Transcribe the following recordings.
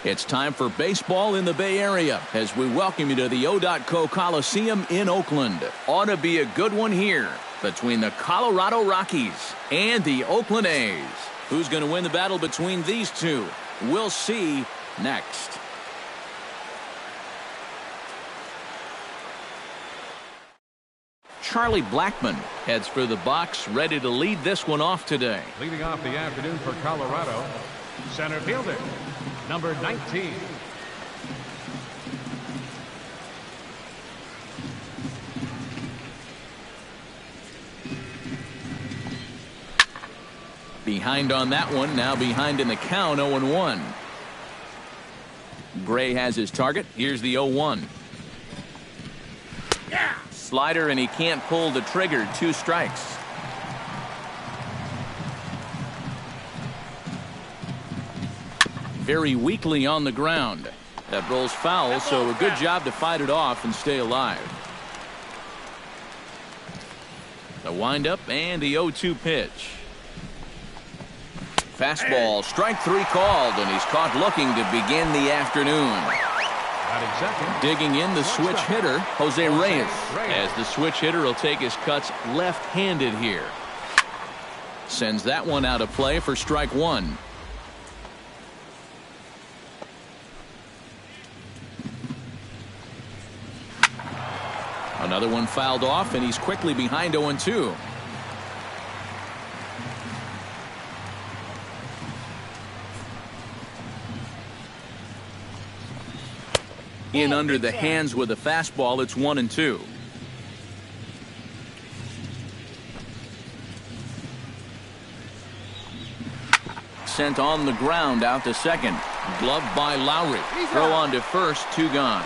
It's time for baseball in the Bay Area as we welcome you to the O.co Coliseum in Oakland. Ought to be a good one here between the Colorado Rockies and the Oakland A's. Who's going to win the battle between these two? We'll see next. Charlie Blackmon heads for the box, ready to lead this one off today. Leading off the afternoon for Colorado, center fielder, number 19. Behind on that one, now behind in the count, 0-1. Gray has his target. Here's the 0-1. Yeah. Slider, and he can't pull the trigger. 2 strikes. Very weakly on the ground. That rolls foul, so a good job to fight it off and stay alive. The windup and the 0-2 pitch. Fastball, strike 3 called, and he's caught looking to begin the afternoon. Digging in the switch hitter, Jose Reyes. As the switch hitter will take his cuts left-handed here. Sends that one out of play for strike 1. Another one fouled off, and he's quickly behind 0-2. In under the hands with a fastball. It's 1-2. Sent on the ground out to second. Gloved by Lowry. Throw on to first. 2 gone.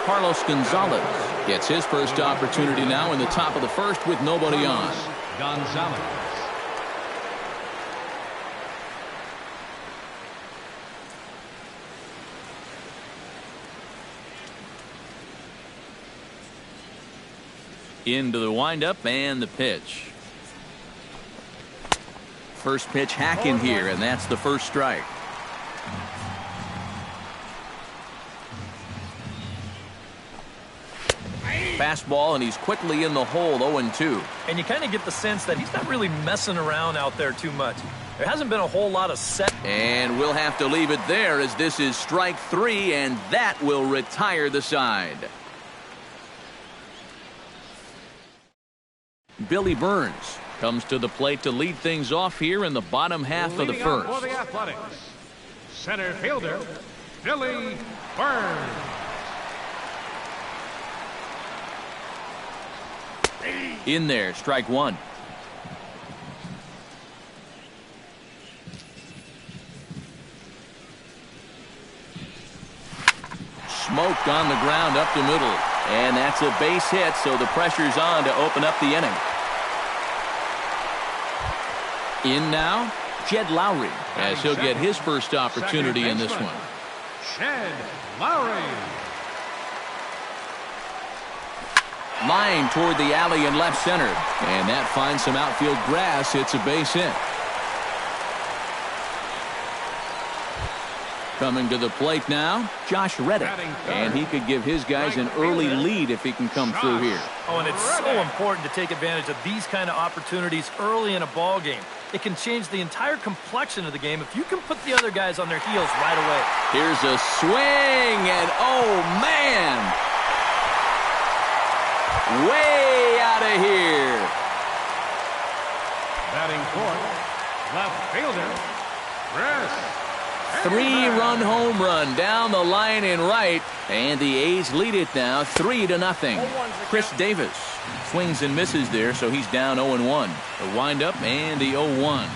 Carlos Gonzalez gets his first opportunity now in the top of the first with nobody on. Gonzalez. Into the windup and the pitch. First pitch hacking here, and that's the first strike. Fastball, and he's quickly in the hole. 0-2. And you kind of get the sense that he's not really messing around out there too much. There hasn't been a whole lot of set. And we'll have to leave it there as this is strike 3, and that will retire the side. Billy Burns comes to the plate to lead things off here in the bottom half of the first. For the Athletics, center fielder, Billy Burns. In there, strike 1. Smoked on the ground up the middle. And that's a base hit, so the pressure's on to open up the inning. In now, Jed Lowry, as he'll get his first opportunity in this one. Jed Lowry. Line toward the alley in left center. And that finds some outfield grass. It's a base hit. Coming to the plate now, Josh Reddick. And he could give his guys an early lead if he can come through here. Oh, and it's so important to take advantage of these kind of opportunities early in a ball game. It can change the entire complexion of the game if you can put the other guys on their heels right away. Here's a swing, and oh, man! Way out of here. Batting fourth, left fielder, Chris. 3-run home run down the line in right, and the A's lead it now 3-0. Chris Davis swings and misses there, so he's down 0-1. The windup and the 0-1.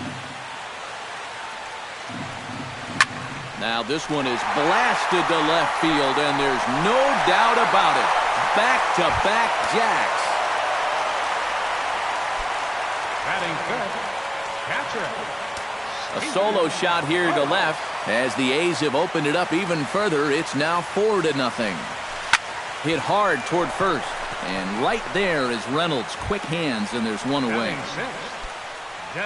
Now this one is blasted to left field, and there's no doubt about it. Back-to-back jacks. Batting fifth, catcher. A solo shot here to left. As the A's have opened it up even further, it's now 4-0. Hit hard toward first. And right there is Reynolds. Quick hands, and there's one away.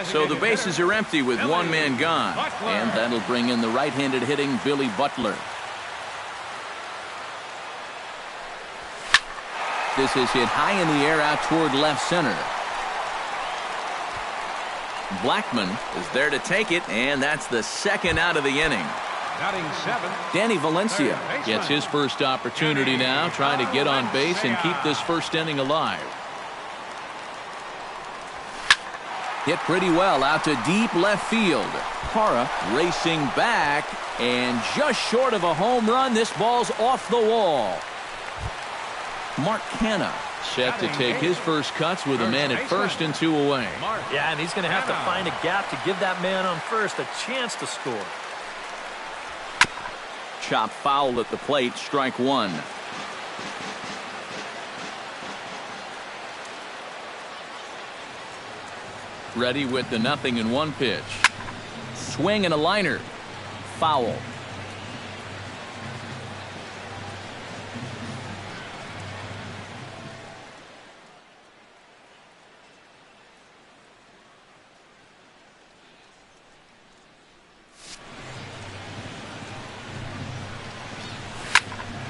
So the bases are empty with one man gone. And that'll bring in the right-handed hitting Billy Butler. This is hit high in the air out toward left center. Blackman is there to take it, and that's the second out of the inning. Danny Valencia gets his first opportunity now, trying to get on base and keep this first inning alive. Hit pretty well out to deep left field. Parra racing back, and just short of a home run, this ball's off the wall. Mark Canha set to take his first cuts with a man at first and 2 away. Yeah, and he's going to have to find a gap to give that man on first a chance to score. Chop foul at the plate, strike one. Ready with the 0-1 pitch. Swing and a liner. Foul.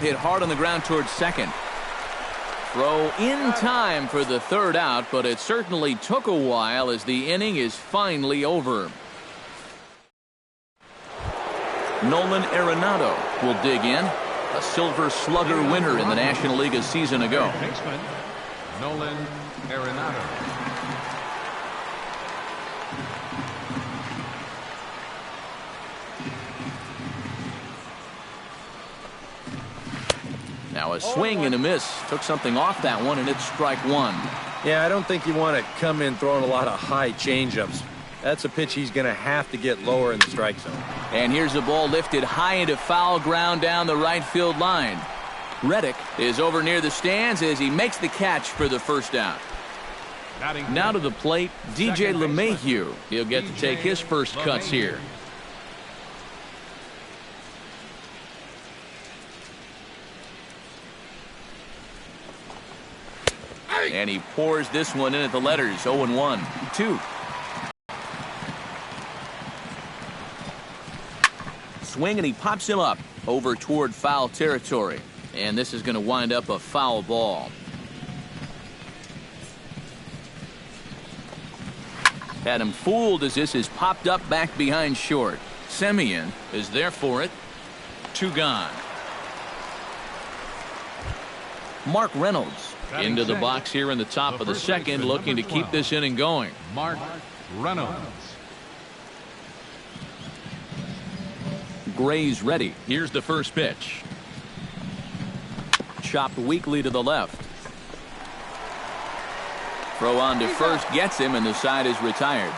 Hit hard on the ground towards second. Throw in time for the third out, but it certainly took a while as the inning is finally over. Nolan Arenado will dig in, a Silver Slugger winner in the National League a season ago. Nolan Arenado. Now a swing and a miss. Took something off that one, and it's strike one. Yeah, I don't think you want to come in throwing a lot of high changeups. That's a pitch he's going to have to get lower in the strike zone. And here's a ball lifted high into foul ground down the right field line. Reddick is over near the stands as he makes the catch for the first out. Now to the plate, DJ LeMahieu. He'll get to take his first cuts here. And he pours this one in at the letters. 0-1. 2. Swing, and he pops him up over toward foul territory. And this is going to wind up a foul ball. Had him fooled as this is popped up back behind short. Semien is there for it. 2 gone. Mark Reynolds into the box here in the top of the second, looking to keep this inning going. Mark Reynolds. Gray's ready. Here's the first pitch. Chopped weakly to the left. Throw on to first gets him, and the side is retired.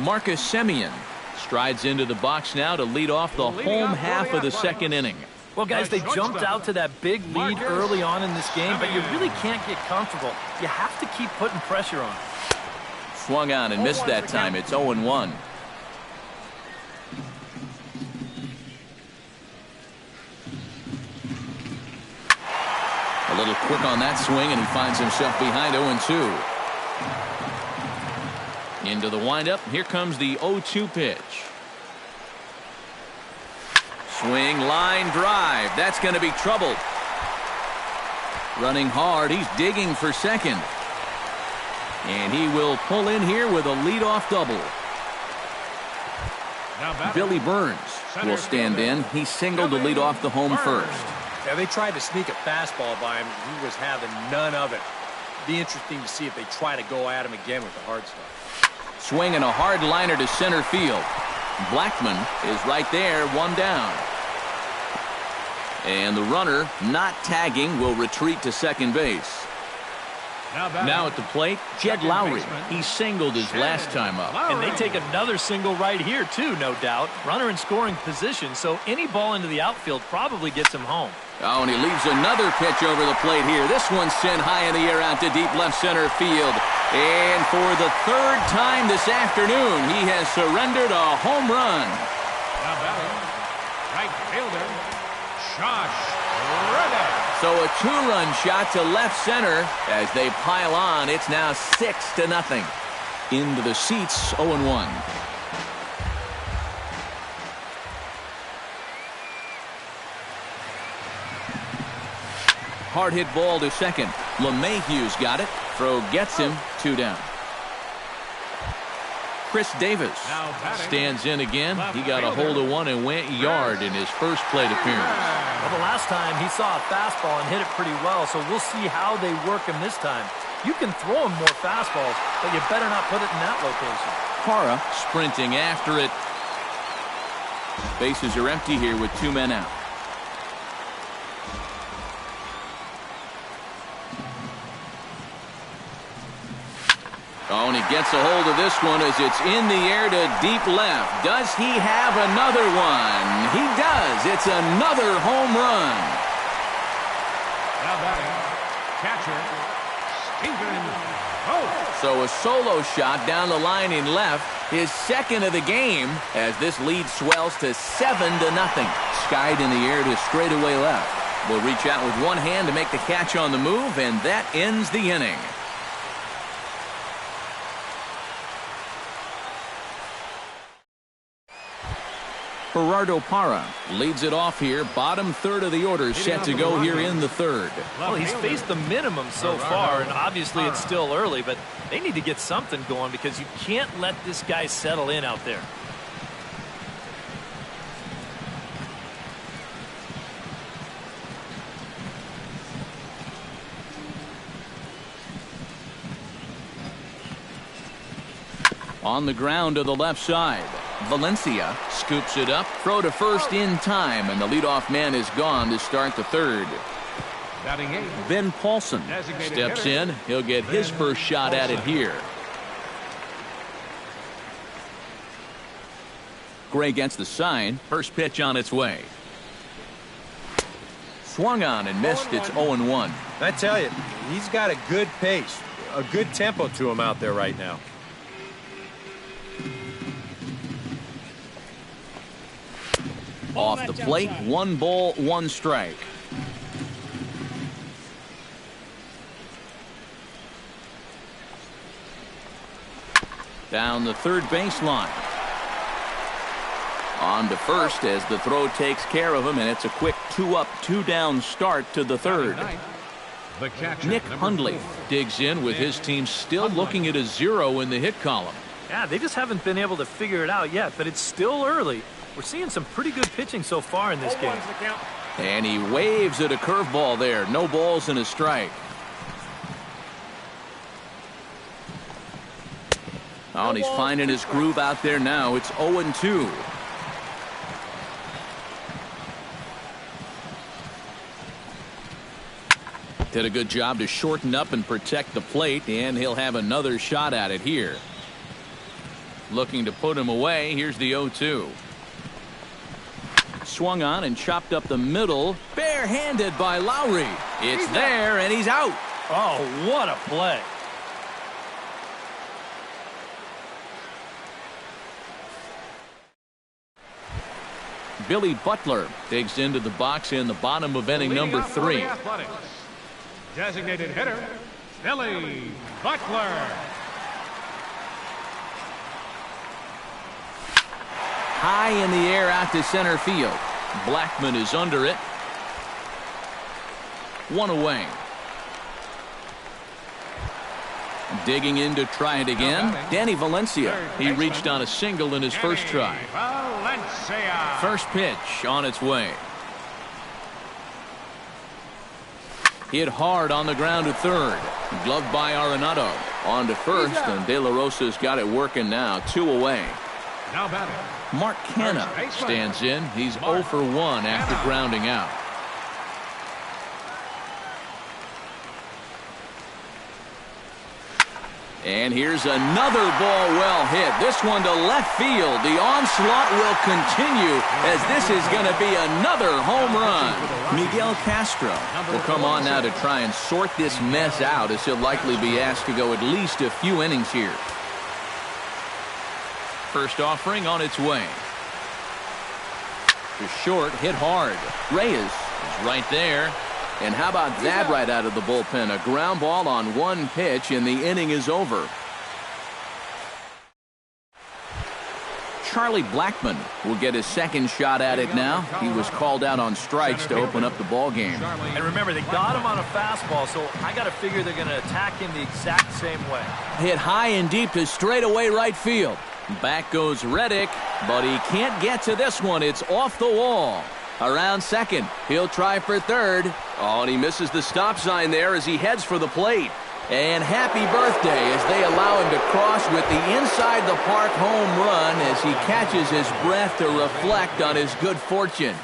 Marcus Semien strides into the box now to lead off the home half of the second inning. Well, guys, they jumped out to that big lead early on in this game, but you really can't get comfortable. You have to keep putting pressure on. Swung on and missed that time. It's 0-1. A little quick on that swing, and he finds himself behind 0-2. Into the windup. Here comes the 0-2 pitch. Swing, line drive. That's going to be trouble. Running hard. He's digging for second. And he will pull in here with a leadoff double. Billy Burns will stand in. He singled to lead off the home first. Yeah, they tried to sneak a fastball by him. He was having none of it. Be interesting to see if they try to go at him again with the hard stuff. Swinging a hard liner to center field. Blackman is right there, 1 down. And the runner, not tagging, will retreat to second base. Now at the plate, Jed Lowry. He singled his last time up. And they take another single right here, too, no doubt. Runner in scoring position, so any ball into the outfield probably gets him home. Oh, and he leaves another pitch over the plate here. This one's sent high in the air out to deep left center field. And for the third time this afternoon, he has surrendered a home run. Now batting, right fielder, Josh Reddick. So a two-run shot to left center as they pile on. It's now 6-0. Into the seats, 0-1. Hard hit ball to second. LeMahieu's got it. Throw gets him. 2 down. Chris Davis stands in again. He got a hold of one and went yard in his first plate appearance. Well, the last time he saw a fastball and hit it pretty well, so we'll see how they work him this time. You can throw him more fastballs, but you better not put it in that location. Parra sprinting after it. Bases are empty here with 2 men out. Oh, and he gets a hold of this one as it's in the air to deep left. Does he have another one? He does. It's another home run. Now batting, catcher, Stephen Vogt. So a solo shot down the line in left. His second of the game as this lead swells to 7-0. Skied in the air to straightaway left. Will reach out with one hand to make the catch on the move, and that ends the inning. Gerardo Parra leads it off here. Bottom third of the order set to go here in the third. Well, he's faced the minimum so far, and obviously it's still early, but they need to get something going because you can't let this guy settle in out there. On the ground to the left side. Valencia scoops it up. Throw to first in time, and the leadoff man is gone to start the third. Batting 8. Ben Paulson steps in. He'll get his first shot at it here. Gray gets the sign. First pitch on its way. Swung on and missed. It's 0-1. I tell you, he's got a good pace, a good tempo to him out there right now. Off the plate, 1 ball, 1 strike. Down the third baseline. On to first as the throw takes care of him, and it's a quick 2-up, 2-down start to the third. Nick Hundley digs in with his team still looking at a 0 in the hit column. Yeah, they just haven't been able to figure it out yet, but it's still early. We're seeing some pretty good pitching so far in this game. And he waves at a curveball there. No balls and a strike. Oh, and he's finding his groove out there now. It's 0-2. Did a good job to shorten up and protect the plate, and he'll have another shot at it here. Looking to put him away. Here's the 0-2. Swung on and chopped up the middle. Barehanded by Lowry. It's there, and he's out. Oh, what a play. Billy Butler digs into the box in the bottom of inning number 3. Designated hitter, Billy Butler. High in the air out to center field. Blackman is under it. 1 away. Digging in to try it again. Danny Valencia. He reached on a single in his first try. Valencia. First pitch on its way. Hit hard on the ground to third. Gloved by Arenado. On to first, and De La Rosa's got it working now. 2 away. Now batting. Mark Canha stands in. He's 0 for 1 after grounding out. And here's another ball well hit. This one to left field. The onslaught will continue as this is going to be another home run. Miguel Castro will come on now to try and sort this mess out as he'll likely be asked to go at least a few innings here. First offering on its way. To short, hit hard. Reyes He's right there. And how about that right out of the bullpen? A ground ball on one pitch, and the inning is over. Charlie Blackmon will get his second shot at it now. He was called out on strikes to open up the ball game. And remember, they got him on a fastball, so I got to figure they're going to attack him the exact same way. Hit high and deep to straightaway right field. Back goes Reddick, but he can't get to this one. It's off the wall. Around second, he'll try for third. Oh, and he misses the stop sign there as he heads for the plate. And happy birthday as they allow him to cross with the inside the park home run as he catches his breath to reflect on his good fortune.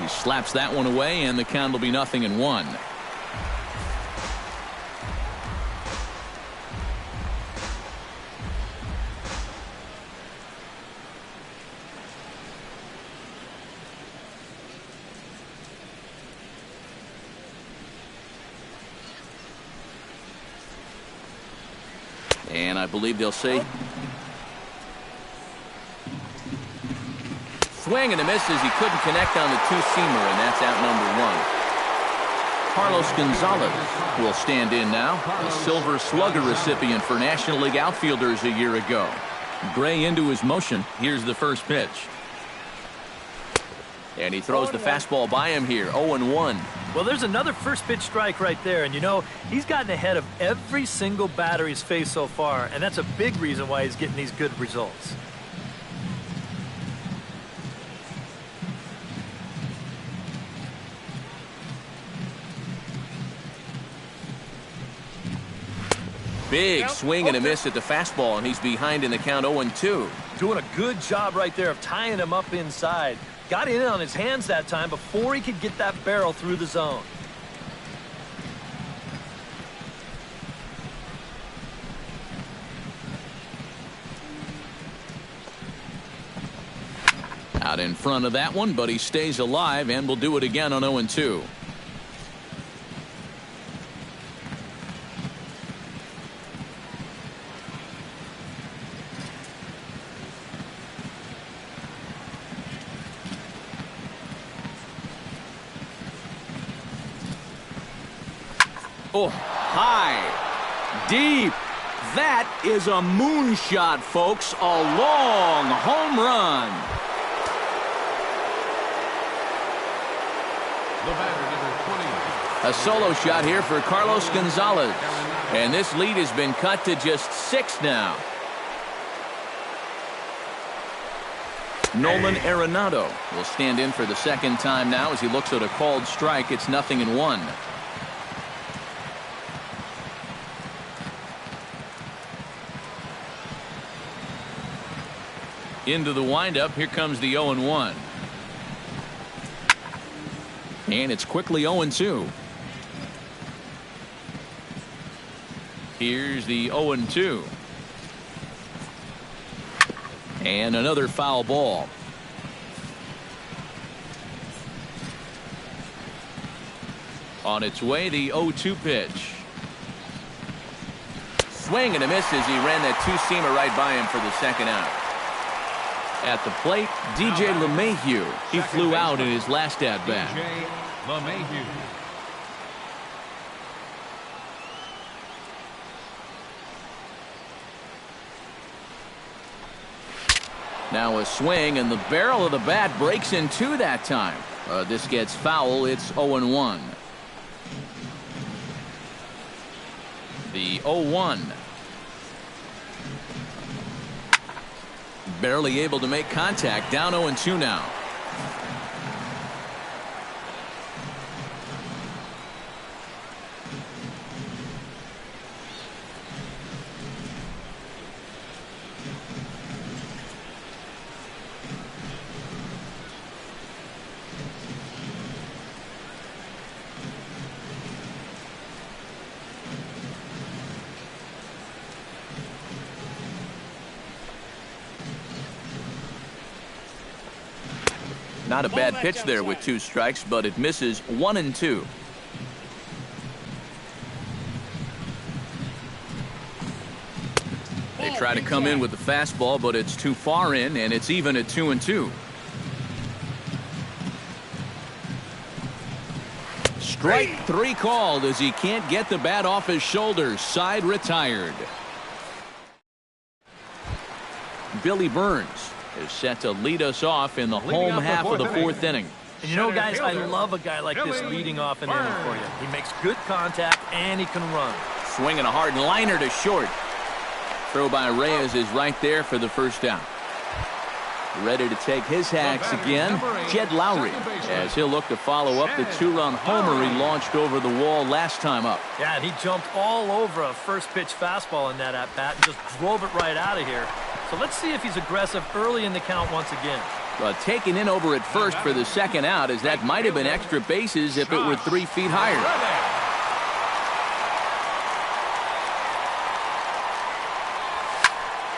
Slaps that one away, and the count will be 0-1. And I believe they'll say swing and a miss as he couldn't connect on the two-seamer, and that's out number one. Carlos Gonzalez will stand in now, a Silver Slugger recipient for National League outfielders a year ago. Gray into his motion. Here's the first pitch. And he throws the fastball by him here, 0-1. Well, there's another first pitch strike right there, and you know, he's gotten ahead of every single batter he's faced so far, and that's a big reason why he's getting these good results. Big swing and a miss at the fastball, and he's behind in the count 0-2. Doing a good job right there of tying him up inside. Got in on his hands that time before he could get that barrel through the zone. Out in front of that one, but he stays alive and will do it again on 0-2. Oh, high, deep. That is a moonshot, folks. A long home run. The batter, number 20. A solo shot here for Carlos Gonzalez. And this lead has been cut to just 6 now. Nolan Arenado will stand in for the second time now as he looks at a called strike. It's 0-1. Into the windup. Here comes the 0-1. And it's quickly 0-2. Here's the 0-2. And another foul ball. On its way, the 0-2 pitch. Swing and a miss as he ran that two-seamer right by him for the second out. At the plate, DJ LeMahieu. He flew out in his last at-bat. DJ LeMahieu. Now a swing, and the barrel of the bat breaks in two that time. This gets foul. It's 0-1. The 0-1. Barely able to make contact. Down 0-2 now. Not a bad pitch there with 2 strikes, but it misses 1-2. They try to come in with the fastball, but it's too far in, and it's even at 2-2. Strike 3 called as he can't get the bat off his shoulders. Side retired. Billy Burns is set to lead us off in the home half of the 4th inning. And you know, guys, I love a guy like this leading off an inning for you. He makes good contact, and he can run. Swinging a hard liner to short. Throw by Reyes is right there for the first out. Ready to take his hacks again, Jed Lowry, as he'll look to follow up the 2-run homer he launched over the wall last time up. Yeah, and he jumped all over a first-pitch fastball in that at-bat and just drove it right out of here. So let's see if he's aggressive early in the count once again. Well, taken in over at first for the second out, as that might have been extra bases if it were 3 feet higher.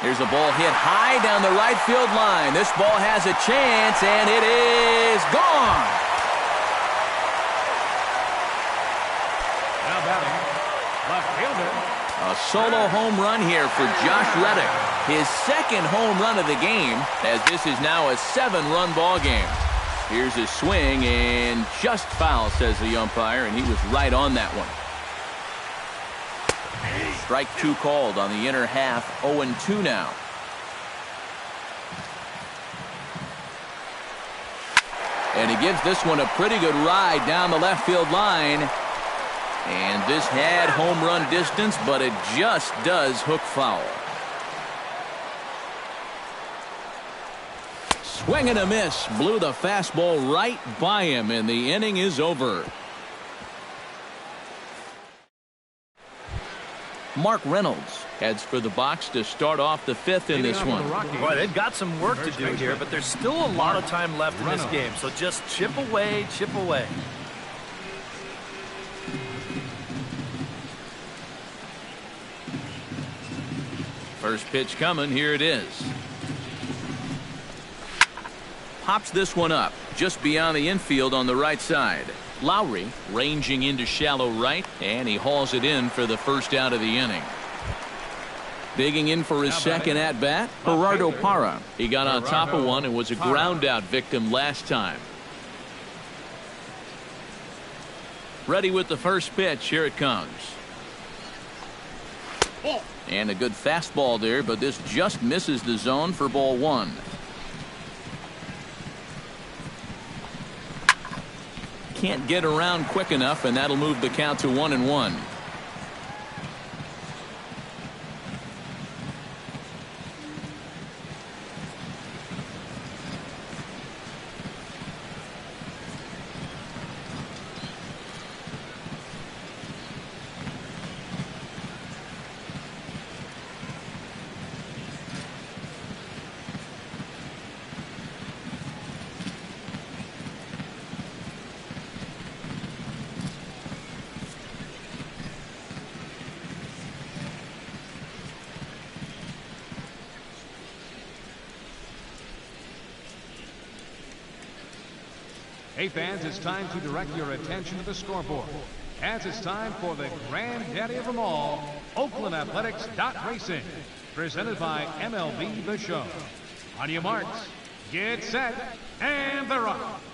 Here's a ball hit high down the right field line. This ball has a chance, and it is gone. Now batting, left fielder. A solo home run here for Josh Reddick. His second home run of the game, as this is now a 7-run ball game. Here's his swing, and just foul, says the umpire, and he was right on that one. Strike 2 called on the inner half, 0-2 now. And he gives this one a pretty good ride down the left field line. And this had home run distance, but it just does hook foul. Swing and a miss. Blew the fastball right by him, and the inning is over. Mark Reynolds heads for the box to start off the 5th in this one. Boy, they've got some work to do here, but there's still a lot of time left in this game, so just chip away, chip away. First pitch coming, here it is. Pops this one up just beyond the infield on the right side. Lowry ranging into shallow right, and he hauls it in for the first out of the inning. Digging in for his second at-bat, Gerardo Parra. He got on top of one and was a ground-out victim last time. Ready with the first pitch. Here it comes. And a good fastball there, but this just misses the zone for ball 1. Can't get around quick enough, and that'll move the count to 1-1. Hey fans, it's time to direct your attention to the scoreboard, as it's time for the granddaddy of them all, Oakland Athletics Racing, presented by MLB The Show. On your marks, get set, and they're off.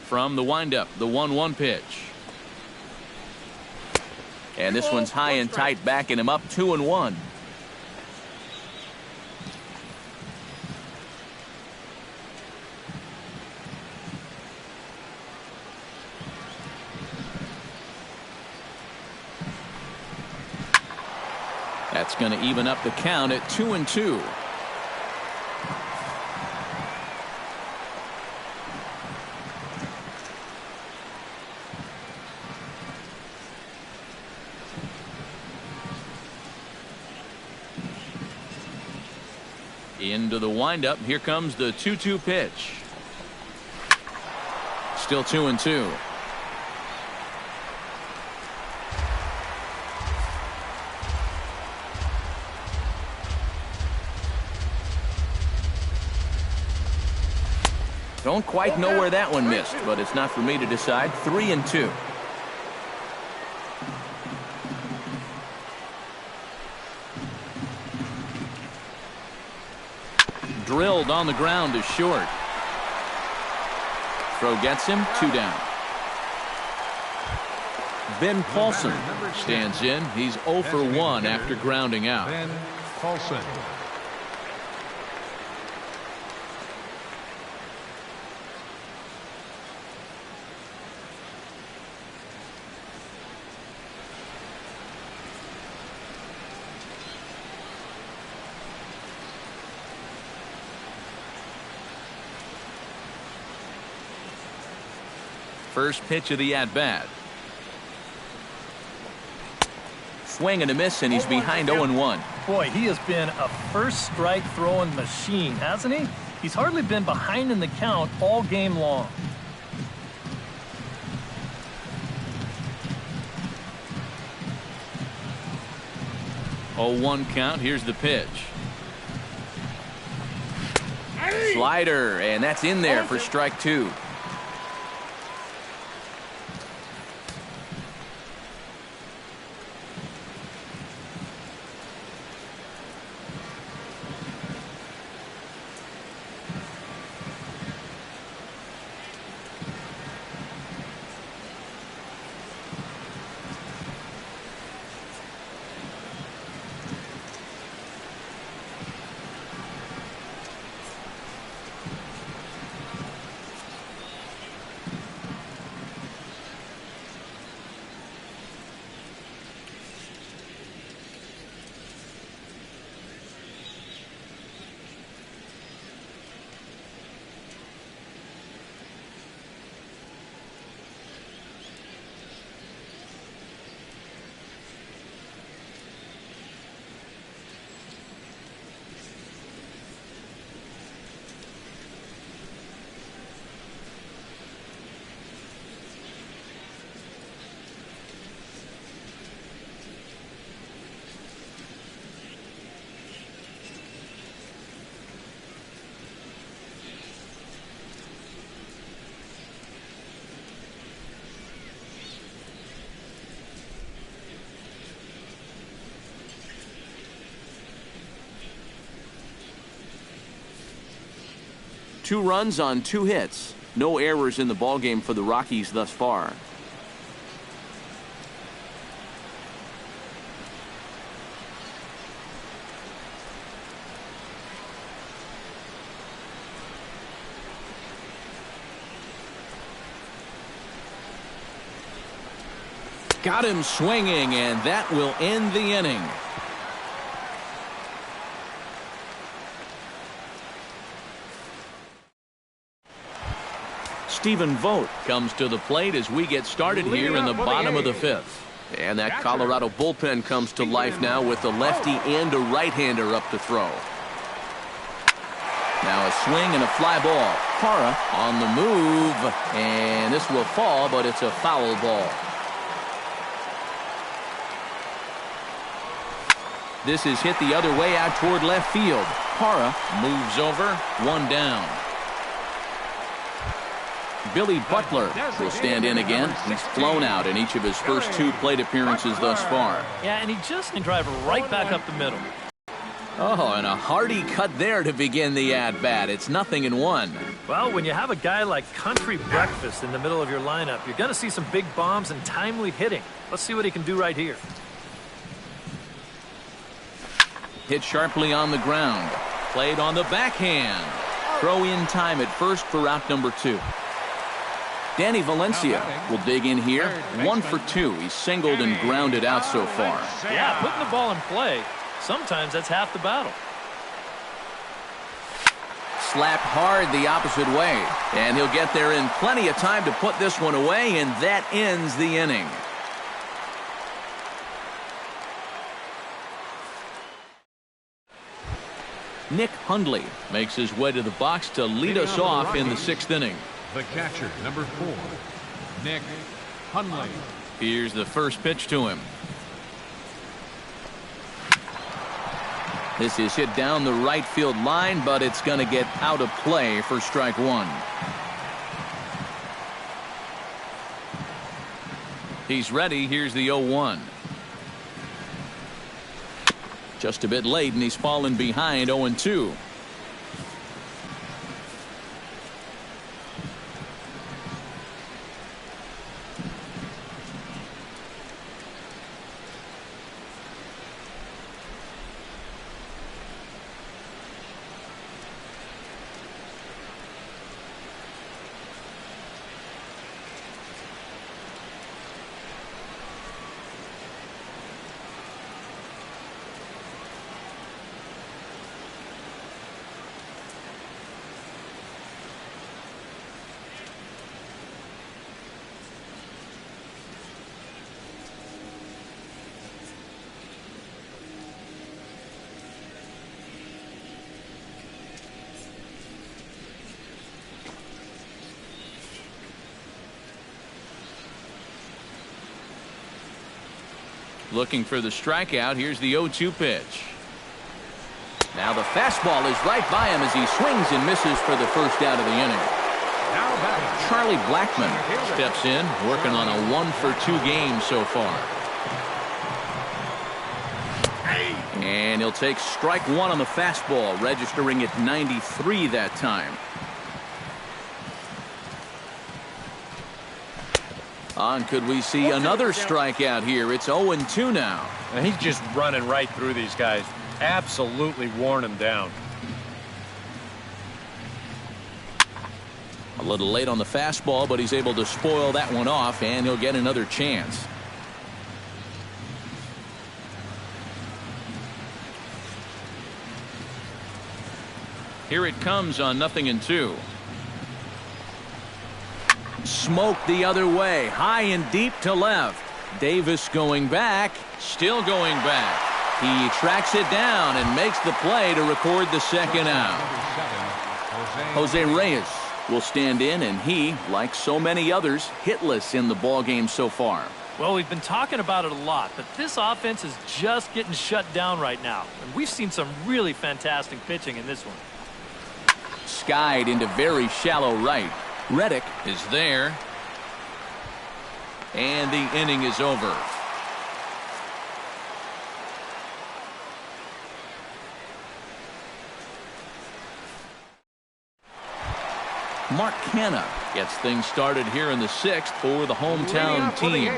From the windup, the 1-1 pitch. And this one's high and tight, backing him up 2-1. That's going to even up the count at 2-2. Into the windup. Here comes the 2-2 pitch. Still 2-2. Don't quite know where that one missed, but it's not for me to decide. 3-2. Drilled on the ground is short. Throw gets him. 2 down. Ben Paulson stands in. He's 0 for 1 after grounding out. Ben Paulson. First pitch of the at-bat. Swing and a miss, and he's behind 0-1. Boy, he has been a first strike throwing machine, hasn't he? He's hardly been behind in the count all game long. Oh, 1 count. Here's the pitch. Slider, and that's in there for strike 2. Two runs on 2 hits. No errors in the ballgame for the Rockies thus far. Got him swinging, and that will end the inning. Stephen Vogt comes to the plate as we get started here in the bottom of the 5th. And that Colorado bullpen comes to life now with a lefty and a right-hander up to throw. Now a swing and a fly ball. Parra on the move, and this will fall, but it's a foul ball. This is hit the other way out toward left field. Parra moves over, 1 down. Billy Butler will stand in again. He's flown out in each of his first 2 plate appearances thus far. Yeah, and he just can drive right back up the middle. Oh, and a hearty cut there to begin the at-bat. It's 0-1. Well, when you have a guy like Country Breakfast in the middle of your lineup, you're going to see some big bombs and timely hitting. Let's see what he can do right here. Hit sharply on the ground. Played on the backhand. Throw in time at first for out number 2. Danny Valencia will dig in here. 1 for 2. He's singled and grounded out so far. Yeah, putting the ball in play, sometimes that's half the battle. Slapped hard the opposite way. And he'll get there in plenty of time to put this one away, and that ends the inning. Nick Hundley makes his way to the box to lead us off in the 6th inning. The catcher, number 4, Nick Hundley. Here's the first pitch to him. This is hit down the right field line, but it's going to get out of play for strike 1. He's ready. Here's the 0-1. Just a bit late, and he's fallen behind 0-2. Looking for the strikeout. Here's the 0-2 pitch. Now the fastball is right by him as he swings and misses for the first out of the inning. Charlie Blackmon steps in, working on a 1-for-2 game so far. And he'll take strike 1 on the fastball, registering at 93 that time. On, could we see another strikeout here? It's 0-2 now. And he's just running right through these guys. Absolutely worn them down. A little late on the fastball, but he's able to spoil that one off, and he'll get another chance. Here it comes on 0-2. Smoked the other way, high and deep to left. Davis going back, still going back. He tracks it down and makes the play to record the second out. Jose Reyes will stand in, and he, like so many others, hitless in the ballgame so far. Well, we've been talking about it a lot, but this offense is just getting shut down right now. And we've seen some really fantastic pitching in this one. Skied into very shallow right. Reddick is there. And the inning is over. Mark Canha gets things started here in the 6th for the hometown team.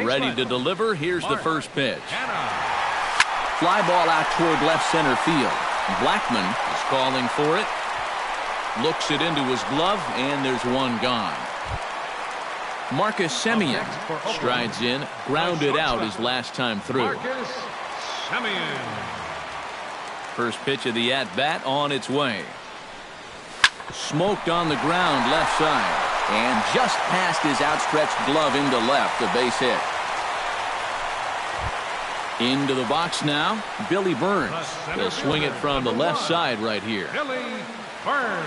Ready to deliver. Here's the first pitch. Fly ball out toward left center field. Blackmon is calling for it. Looks it into his glove, and there's one gone. Marcus Semien strides in, grounded out his last time through. Marcus Semien. First pitch of the at-bat on its way. Smoked on the ground left side, and just past his outstretched glove into left, a base hit. Into the box now, Billy Burns. He'll swing it from the left side right here. Billy Burns.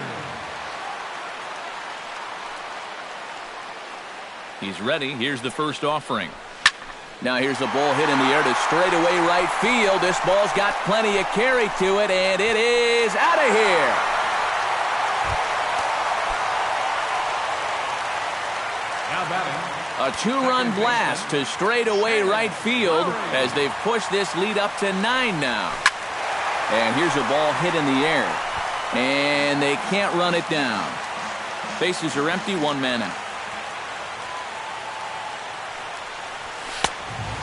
He's ready. Here's the first offering. Now here's a ball hit in the air to straightaway right field. This ball's got plenty of carry to it, and it is out of here. Now batting. A 2-run blast to straightaway right field as they've pushed this lead up to 9 now. And here's a ball hit in the air. And they can't run it down. Bases are empty, 1 man out.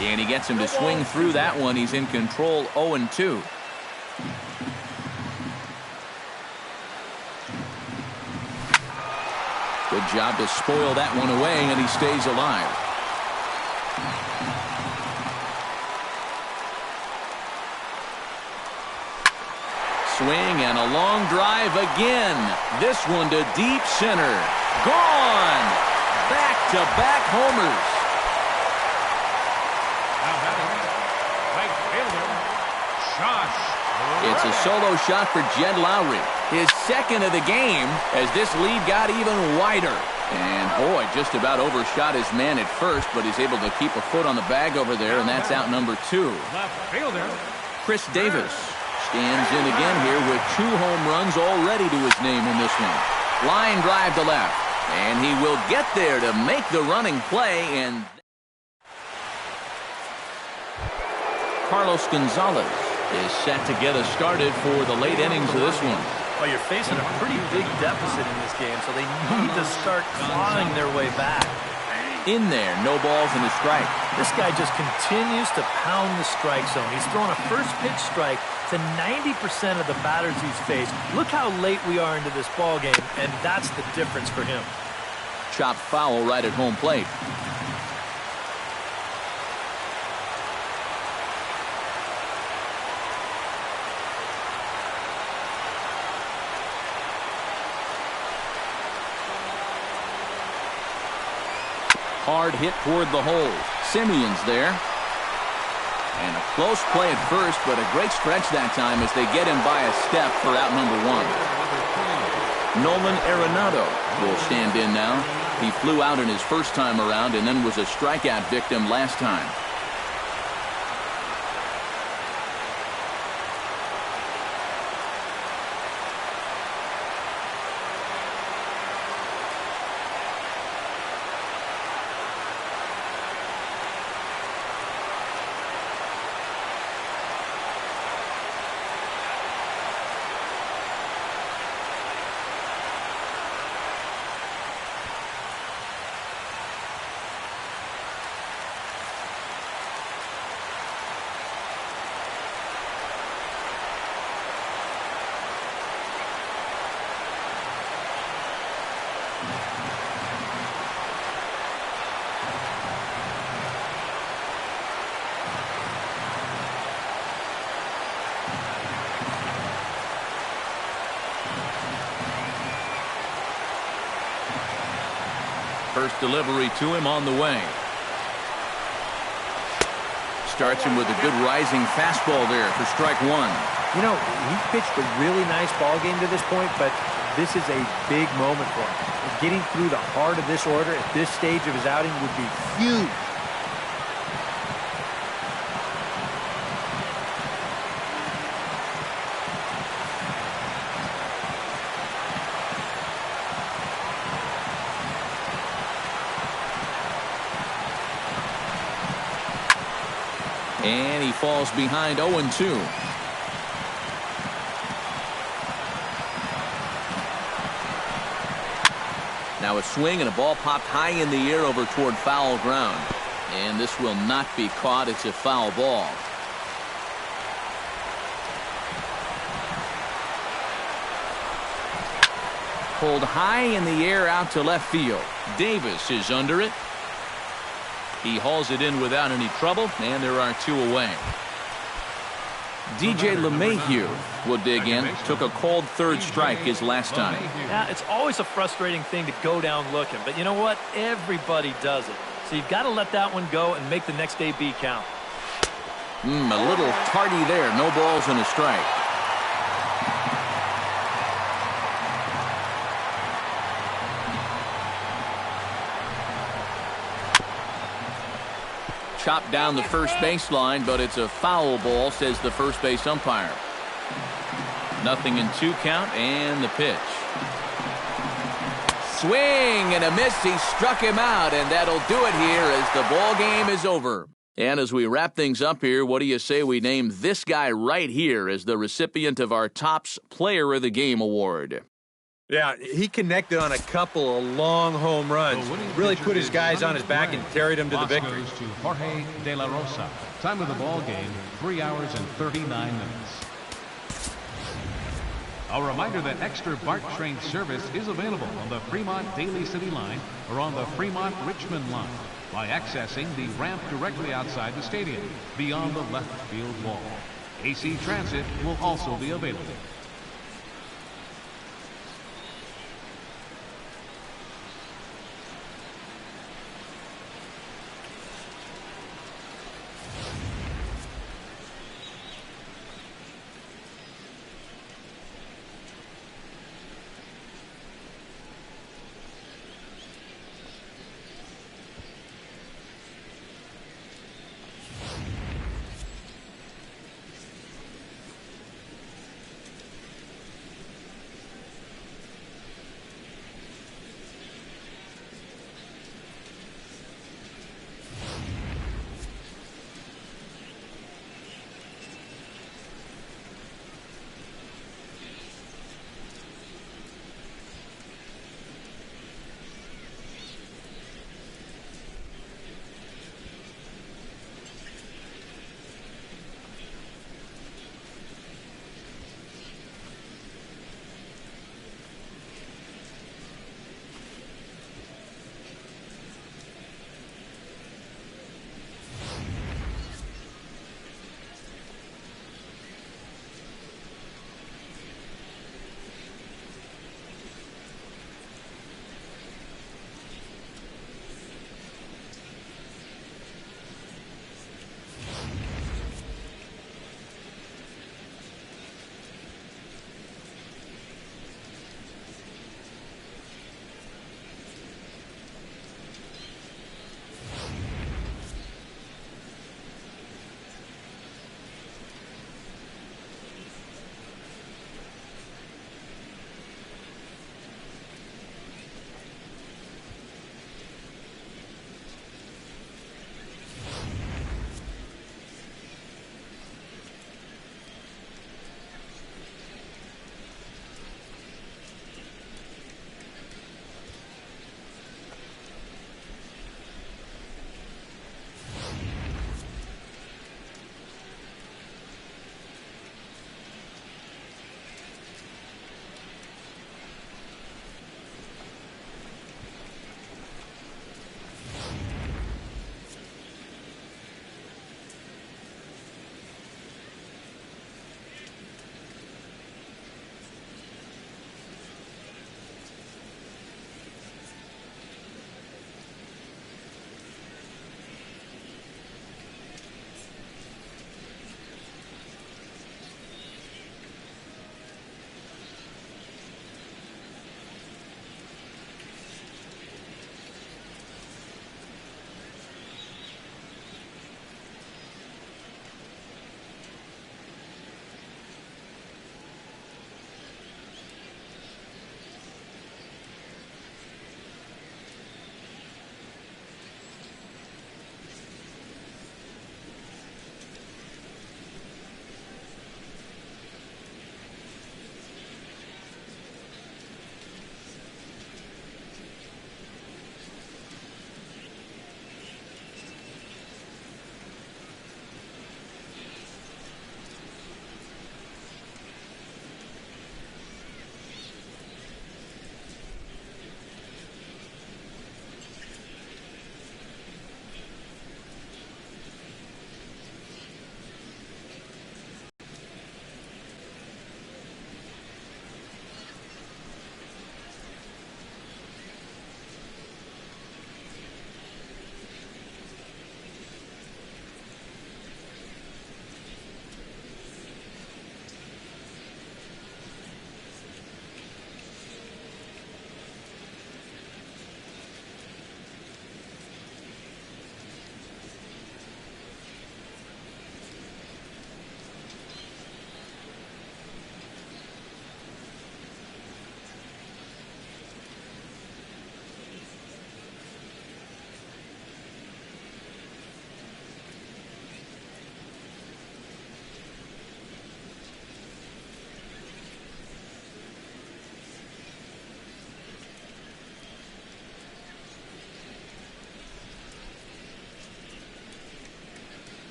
And he gets him to swing through that one. He's in control, 0-2. Good job to spoil that one away, and he stays alive. Swing and a long drive again. This one to deep center. Gone. Back-to-back homers. Now batting, right fielder, Josh It's a solo shot for Jed Lowry. His second of the game as this lead got even wider. And boy, just about overshot his man at first, but he's able to keep a foot on the bag over there, and that's out number 2. Left fielder. Chris Davis stands in again here with 2 home runs already to his name in this one. Line drive to left, and he will get there to make the running play, and Carlos Gonzalez is set to get us started for the late innings of this one. Well, you're facing a pretty big deficit in this game, so they need to start clawing their way back. In there, no balls and a strike. This guy just continues to pound the strike zone. He's thrown a first pitch strike to 90% of the batters he's faced. Look how late we are into this ball game, and that's the difference for him. Chopped foul right at home plate. Hard hit toward the hole. Simeon's there. And a close play at first, but a great stretch that time as they get him by a step for out number 1. Nolan Arenado will stand in now. He flew out in his first time around and then was a strikeout victim last time. First delivery to him on the way. Starts him with a good rising fastball there for strike 1. You know, he pitched a really nice ball game to this point, but this is a big moment for him. Getting through the heart of this order at this stage of his outing would be huge. And he falls behind 0-2. Now a swing and a ball popped high in the air over toward foul ground. And this will not be caught. It's a foul ball. Pulled high in the air out to left field. Davis is under it. He hauls it in without any trouble, and there are 2 away. DJ LeMahieu will dig in. Took a called third strike his last time. Yeah, it's always a frustrating thing to go down looking, but you know what? Everybody does it. So you've got to let that one go and make the next AB count. A little tardy there. No balls and a strike. Chopped down the first baseline, but it's a foul ball, says the first base umpire. 0-2 count, and the pitch. Swing and a miss. He struck him out, and that'll do it here as the ball game is over. And as we wrap things up here, what do you say we name this guy right here as the recipient of our Topps Player of the Game award? Yeah, he connected on a couple of long home runs. Really put his guys on his back and carried them to the victory. Goes to Jorge De La Rosa. Time of the ball game, 3 hours and 39 minutes. A reminder that extra BART train service is available on the Fremont Daly City line or on the Fremont Richmond line by accessing the ramp directly outside the stadium beyond the left field wall. AC Transit will also be available.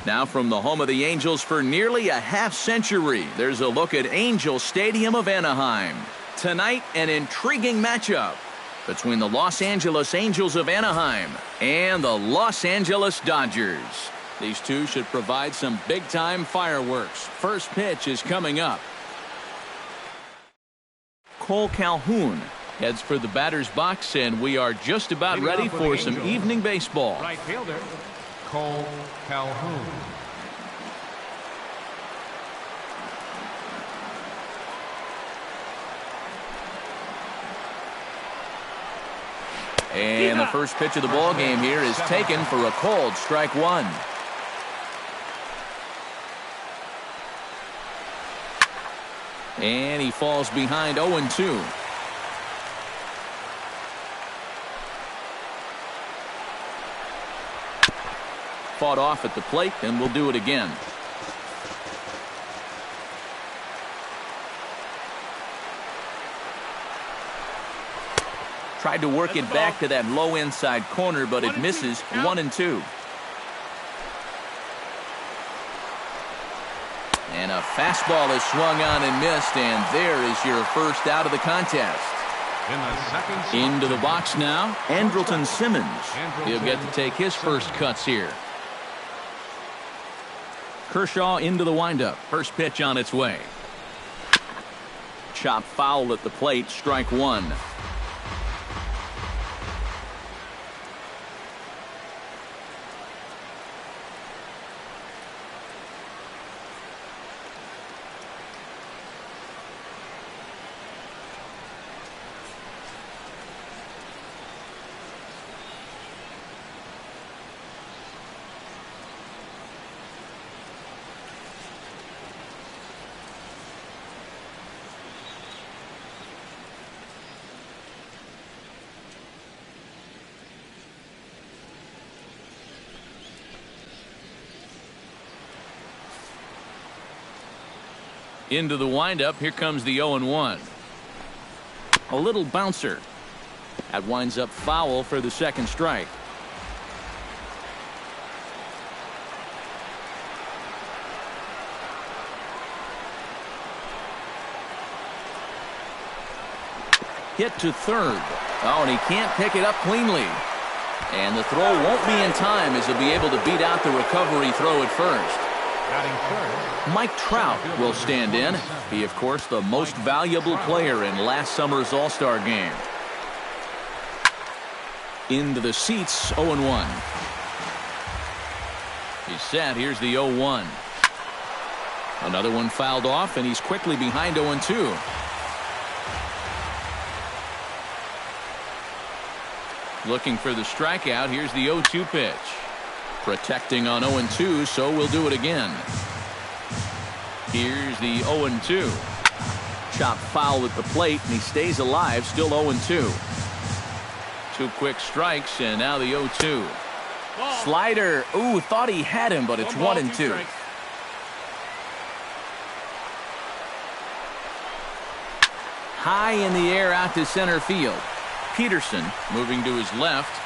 Now from the home of the Angels for nearly a half-century, there's a look at Angel Stadium of Anaheim. Tonight, an intriguing matchup between the Los Angeles Angels of Anaheim and the Los Angeles Dodgers. These two should provide some big-time fireworks. First pitch is coming up. Cole Calhoun heads for the batter's box, and we are just about ready for some evening baseball. Right fielder, Cole Calhoun. And the first pitch of the ball game here is taken for a cold strike one. And he falls behind 0-2. Fought off at the plate, and we'll do it again. Tried to work it back to that low inside corner, but it misses. 1-2. And a fastball is swung on and missed, and there is your first out of the contest. Into the box now, Andrelton Simmons. He'll get to take his first cuts here. Kershaw into the windup. First pitch on its way. Chop foul at the plate, strike one. Into the windup. Here comes the 0-1. A little bouncer. That winds up foul for the second strike. Hit to third. Oh, and he can't pick it up cleanly. And the throw won't be in time as he'll be able to beat out the recovery throw at first. Mike Trout will stand in. He, of course, the most valuable player in last summer's All-Star game. Into the seats, 0-1. He's set. Here's the 0-1. Another one fouled off, and he's quickly behind 0-2. Looking for the strikeout. Here's the 0-2 pitch. Protecting on 0-2, so we'll do it again. Here's the 0-2. Chop foul at the plate, and he stays alive, still 0-2. Two quick strikes, and now the 0-2. Slider. Ooh, thought he had him, but it's 1-2. High in the air out to center field. Peterson moving to his left.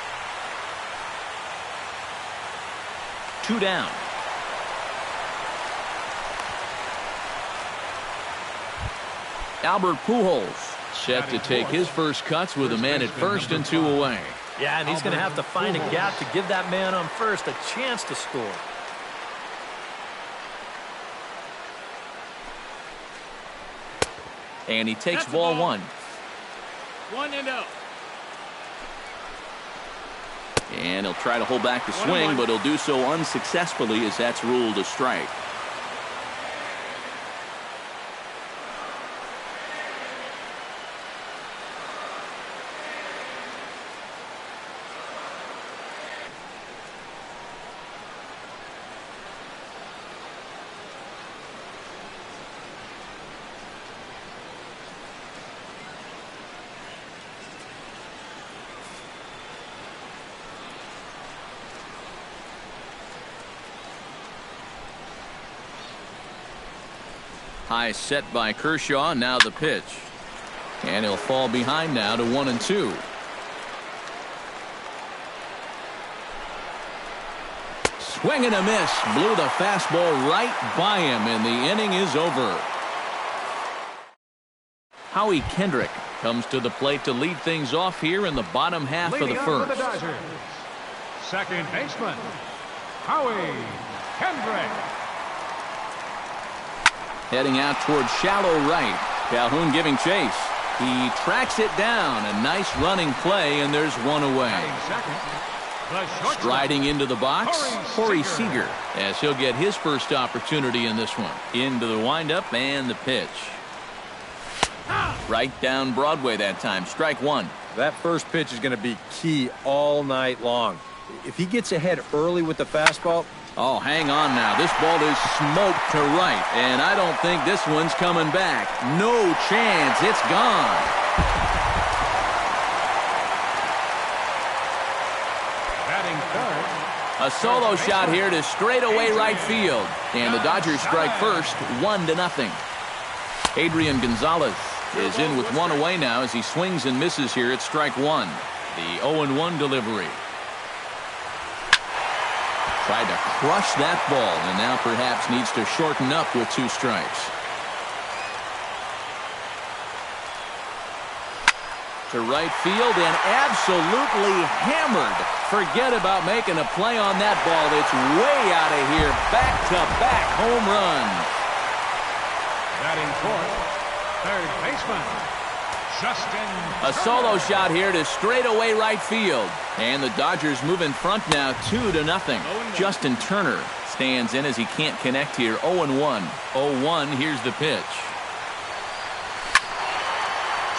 Two down. Albert Pujols set to take his first cuts with a man at first and two away. Yeah, and he's going to have to find a gap to give that man on first a chance to score. And he takes ball one. 1-0. And he'll try to hold back the swing, but he'll do so unsuccessfully as that's ruled a strike. High set by Kershaw. Now the pitch. And he'll fall behind now to 1-2. Swing and a miss. Blew the fastball right by him, and the inning is over. Howie Kendrick comes to the plate to lead things off here in the bottom half of the first. The Dodgers, second baseman, Howie Kendrick. Heading out towards shallow right. Calhoun giving chase. He tracks it down. A nice running play, and there's one away. Striding into the box, Corey Seager, as he'll get his first opportunity in this one. Into the windup and the pitch. Right down Broadway that time. Strike one. That first pitch is going to be key all night long. If he gets ahead early with the fastball. Oh, hang on now. This ball is smoked to right, and I don't think this one's coming back. No chance. It's gone. Batting third. A solo shot here to straightaway right field, and the Dodgers strike first, 1-0. Adrian Gonzalez is in with one away now as he swings and misses here at strike one. The 0-1 delivery. Tried to crush that ball, and now perhaps needs to shorten up with 2 strikes. To right field and absolutely hammered. Forget about making a play on that ball. It's way out of here. Back-to-back home runs. Batting fourth, third baseman, Justin. A solo shot here to straightaway right field. And the Dodgers move in front now 2-0. Justin Turner stands in as he can't connect here. 0-1. 0-1. Here's the pitch.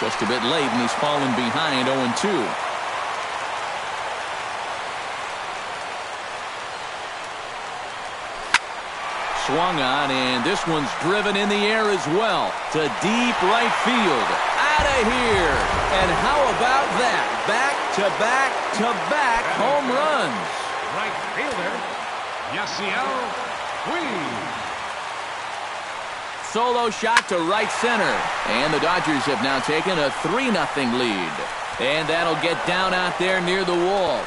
Just a bit late, and he's fallen behind. 0-2. Swung on, and this one's driven in the air as well to deep right field. Out of here. And how about that? Back-to-back-to-back home runs. Right fielder, Yasiel Puig. Solo shot to right center. And the Dodgers have now taken a 3-0 lead. And that'll get down out there near the wall.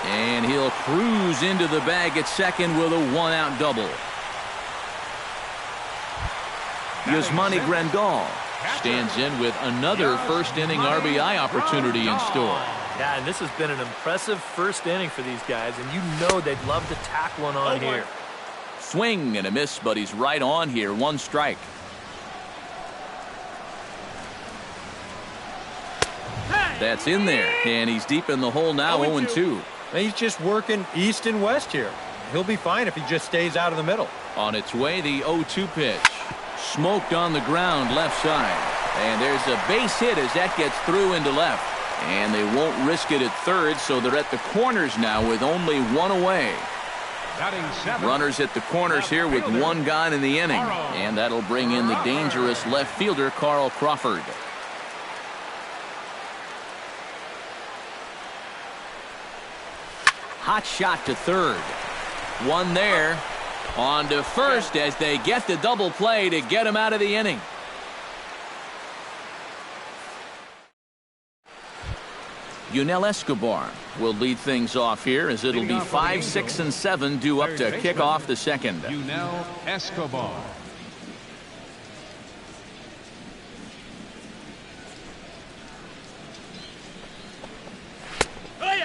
And he'll cruise into the bag at second with a 1-out double. Yasmani Grandal stands in with another first-inning RBI opportunity in store. Yeah, and this has been an impressive first inning for these guys, and you know they'd love to tack one on here. Swing and a miss, but he's right on here. 1 strike. That's in there, and he's deep in the hole now. 0-2. He's just working east and west here. He'll be fine if he just stays out of the middle. On its way, the 0-2 pitch. Smoked on the ground left side. And there's a base hit as that gets through into left. And they won't risk it at third, so they're at the corners now with only 1 away. Runners at the corners here with 1 gone in the inning. And that'll bring in the dangerous left fielder, Carl Crawford. Hot shot to third. 1 there. On to first as they get the double play to get him out of the inning. Yunel Escobar will lead things off here as it'll be 5, 6, and 7 due up to kick off the second. Yunel Escobar.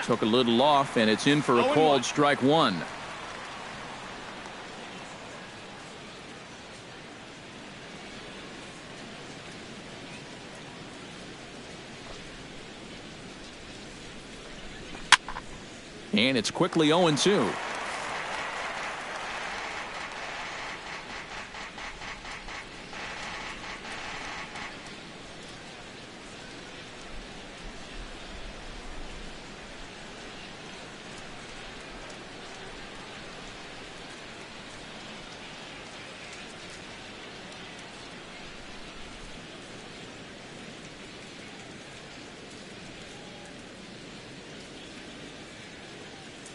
Took a little off, and it's in for a called strike 1. And it's quickly 0-2.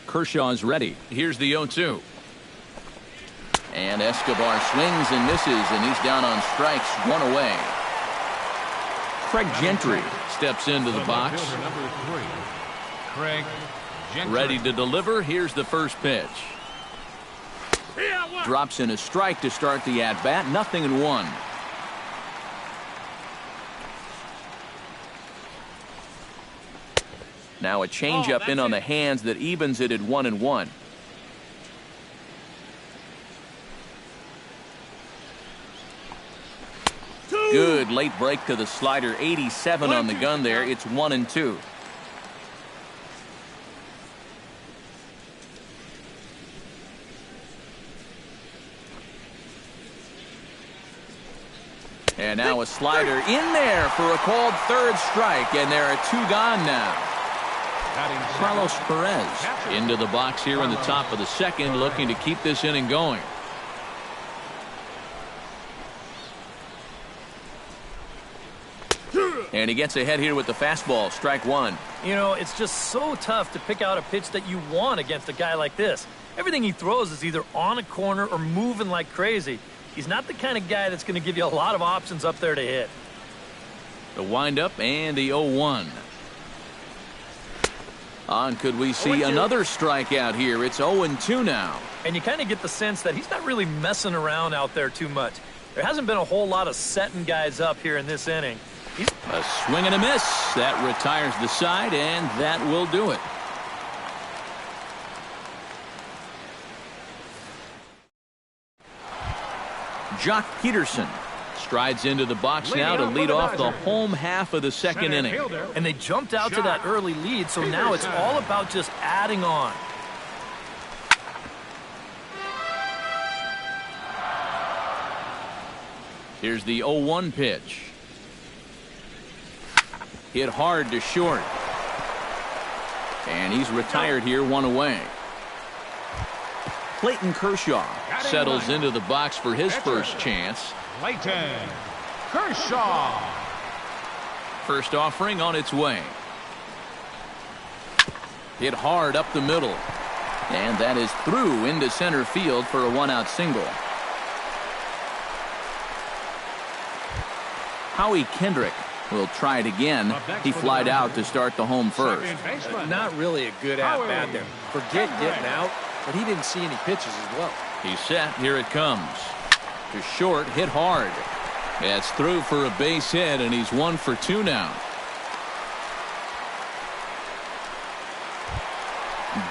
Kershaw's ready. Here's the 0-2. And Escobar swings and misses, and he's down on strikes, 1 away. Craig Gentry steps into the box. Number 3, Craig Ready to deliver. Here's the first pitch. Drops in a strike to start the at-bat. 0-1. Now a changeup in on the hands that evens it at 1-1. Good late break to the slider. 87 on the gun there. It's 1-2. And now a slider in there for a called third strike, and there are 2 gone now. Carlos Perez into the box here in the top of the second, looking to keep this inning going. And he gets ahead here with the fastball. Strike 1. You know, it's just so tough to pick out a pitch that you want against a guy like this. Everything he throws is either on a corner or moving like crazy. He's not the kind of guy that's going to give you a lot of options up there to hit. The windup and the 0-1. On, could we see another strikeout here? It's 0-2 now. And you kind of get the sense that he's not really messing around out there too much. There hasn't been a whole lot of setting guys up here in this inning. A swing and a miss. That retires the side, and that will do it. Jock Peterson strides into the box now to lead off the home half of the second inning. And they jumped out to that early lead, so now it's all about just adding on. Here's the 0-1 pitch. Hit hard to short. And he's retired here, 1 away. Clayton Kershaw settles into the box for his first chance. Clayton Kershaw. First offering on its way. Hit hard up the middle. And that is through into center field for a 1-out single. Howie Kendrick will try it again. He flied out to start the home first. Not really a good at-bat there. Forget getting out, but he didn't see any pitches as well. He's set. Here it comes. To short, hit hard. That's through for a base hit, and he's 1 for 2 now.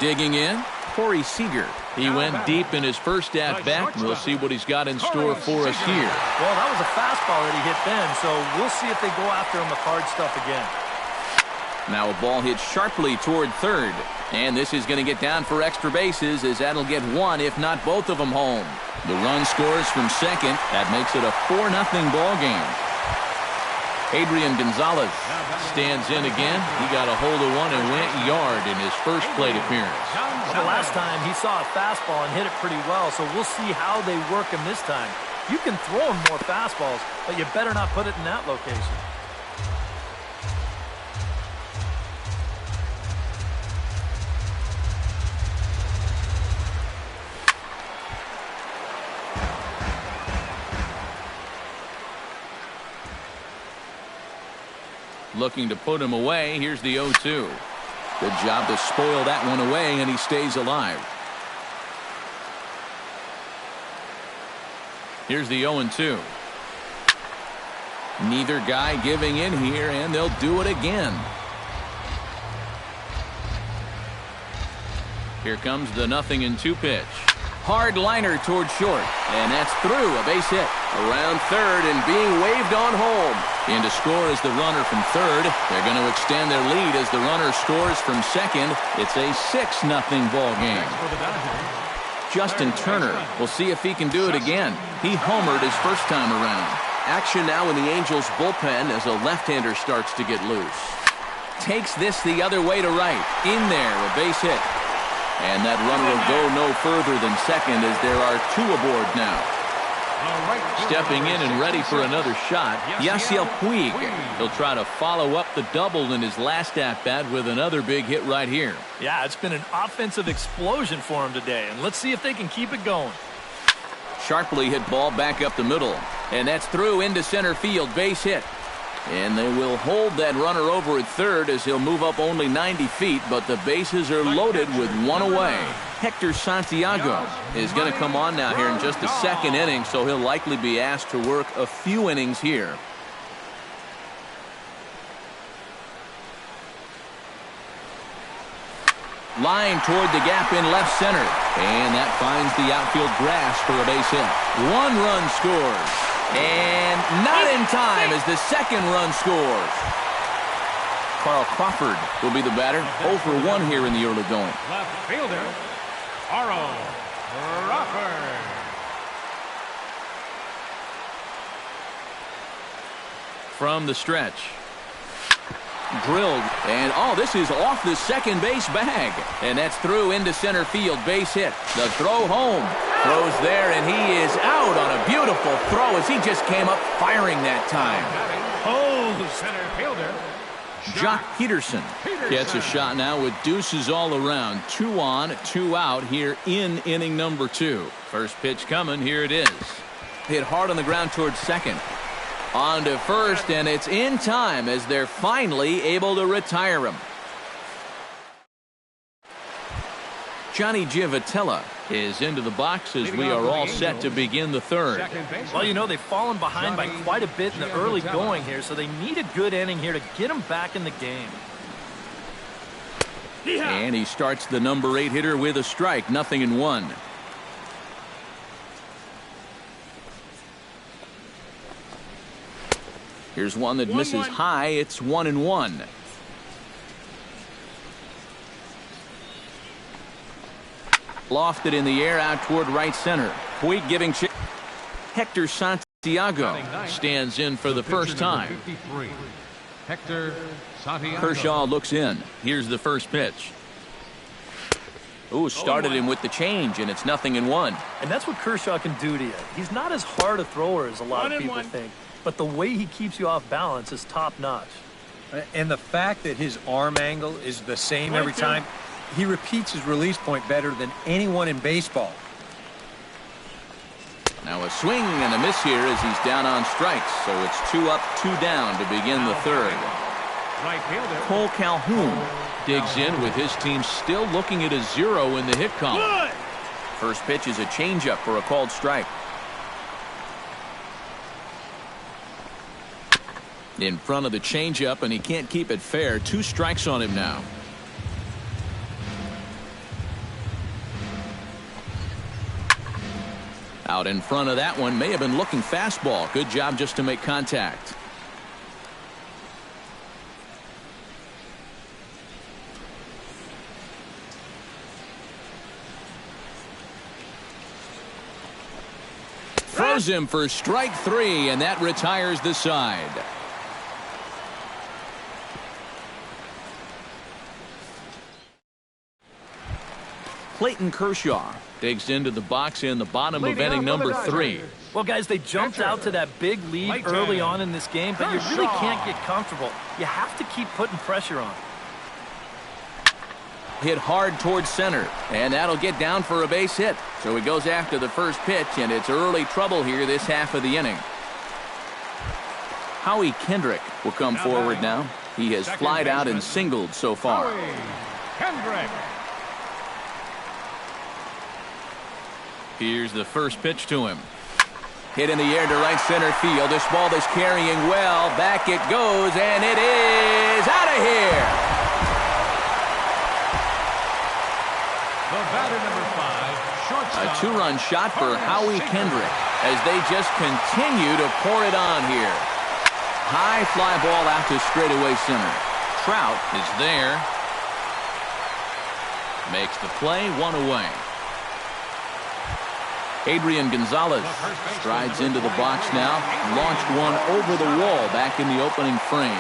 Digging in, Corey Seager. He went deep in his first at-bat, and we'll see what he's got in store for us here. Well, that was a fastball that he hit then, so we'll see if they go after him with hard stuff again. Now a ball hit sharply toward third, and this is going to get down for extra bases, as that'll get 1, if not both of them, home. The run scores from second. That makes it a 4-0 ball game. Adrian Gonzalez stands in again. He got a hold of one and went yard in his first plate appearance. The last time he saw a fastball and hit it pretty well, so we'll see how they work him this time. You can throw him more fastballs, but you better not put it in that location. Looking to put him away. Here's the 0-2. Good job to spoil that one away, and he stays alive. Here's the 0-2. Neither guy giving in here, and they'll do it again. Here comes the 0-2 pitch. Hard liner toward short, and that's through. A base hit around third and being waved on home. In to score is the runner from third. They're going to extend their lead as the runner scores from second. It's a 6-0 ball game. Justin Turner will see if he can do it again. He homered his first time around. Action now in the Angels bullpen as a left-hander starts to get loose. Takes this the other way to right. In there, a base hit. And that runner will go no further than second as there are 2 aboard now. Stepping in and ready for another shot, Yasiel Puig. He'll try to follow up the double in his last at-bat with another big hit right here. Yeah, it's been an offensive explosion for him today, and let's see if they can keep it going. Sharply hit ball back up the middle, and that's through into center field. Base hit. And they will hold that runner over at third as he'll move up only 90 feet, but the bases are loaded with one away. Hector Santiago is going to come on now here in just a second inning, so he'll likely be asked to work a few innings here. Line toward the gap in left center, and that finds the outfield grass for a base hit. One run scores, and not in time as the second run scores. Carl Crawford will be the batter. 0 for 1 here in the early going. Left fielder, Carl Crawford. From the stretch. Drilled, and this is off the second base bag, and that's through into center field. Base hit. The throw home. Throws there, and he is out on a beautiful throw as he just came up firing that time. Center fielder, Jock Peterson gets a shot now with deuces all around. 2 on, 2 out here in inning number 2. First pitch coming. Here it is. Hit hard on the ground towards second. On to first, and it's in time as they're finally able to retire him. Johnny Giavotella is into the box as we are all set to begin the third. Well, you know, they've fallen behind by quite a bit in the early going here, so they need a good inning here to get them back in the game. And he starts the number 8 hitter with a strike, 0-1. Here's one that misses high. It's 1-1. Lofted in the air out toward right center. Puig giving Hector Santiago stands in for the first time. Hector Santiago. Kershaw looks in. Here's the first pitch. Ooh, started him with the change, and it's 0-1. And that's what Kershaw can do to you. He's not as hard a thrower as a lot of people think, but the way he keeps you off balance is top-notch. And the fact that his arm angle is the same every time, he repeats his release point better than anyone in baseball. Now a swing and a miss here as he's down on strikes, so it's 2 up, 2 down to begin the third. Right fielder, Cole Calhoun digs in with his team still looking at a 0 in the hit column. First pitch is a changeup for a called strike. In front of the changeup, and he can't keep it fair. 2 strikes on him now. Out in front of that one, may have been looking fastball. Good job just to make contact. Throws him for strike 3, and that retires the side. Clayton Kershaw digs into the box in the bottom of inning number 3. Well, guys, they jumped out to that big lead early on in this game, but you really can't get comfortable. You have to keep putting pressure on. Hit hard towards center, and that'll get down for a base hit. So he goes after the first pitch, and it's early trouble here this half of the inning. Howie Kendrick will come forward now. He has flied out and singled so far. Kendrick. Here's the first pitch to him. Hit in the air to right center field. This ball is carrying well. Back it goes, and it is out of here. The batter, number 5, shortstop. A 2-run shot for Howie Kendrick as they just continue to pour it on here. High fly ball out to straightaway center. Trout is there. Makes the play, 1 away. Adrian Gonzalez strides into the box now. Launched one over the wall back in the opening frame.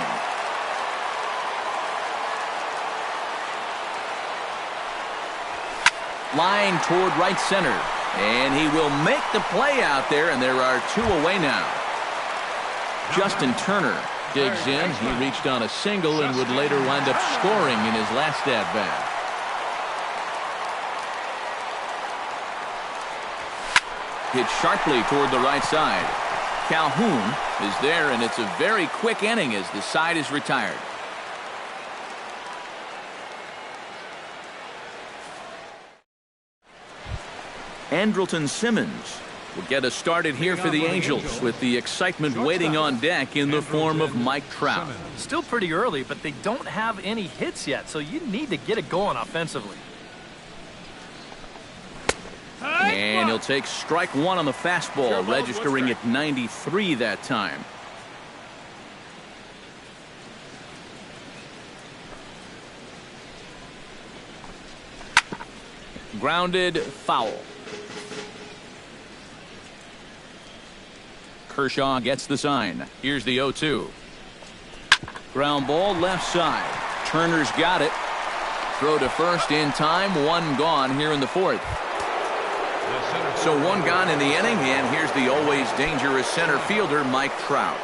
Line toward right center. And he will make the play out there, and there are 2 away now. Justin Turner digs in. He reached on a single and would later wind up scoring in his last at-bat. Hit sharply toward the right side. Calhoun is there, and it's a very quick inning as the side is retired. Andrelton Simmons will get us started here for the Angels with the excitement waiting on deck in the form of Mike Trout. Still pretty early, but they don't have any hits yet, so you need to get it going offensively. And he'll take strike one on the fastball, registering at 93 that time. Grounded foul. Kershaw gets the sign. Here's the 0-2. Ground ball left side. Turner's got it. Throw to first in time. One gone here in the fourth. So one gone in the inning, and here's the always dangerous center fielder, Mike Trout.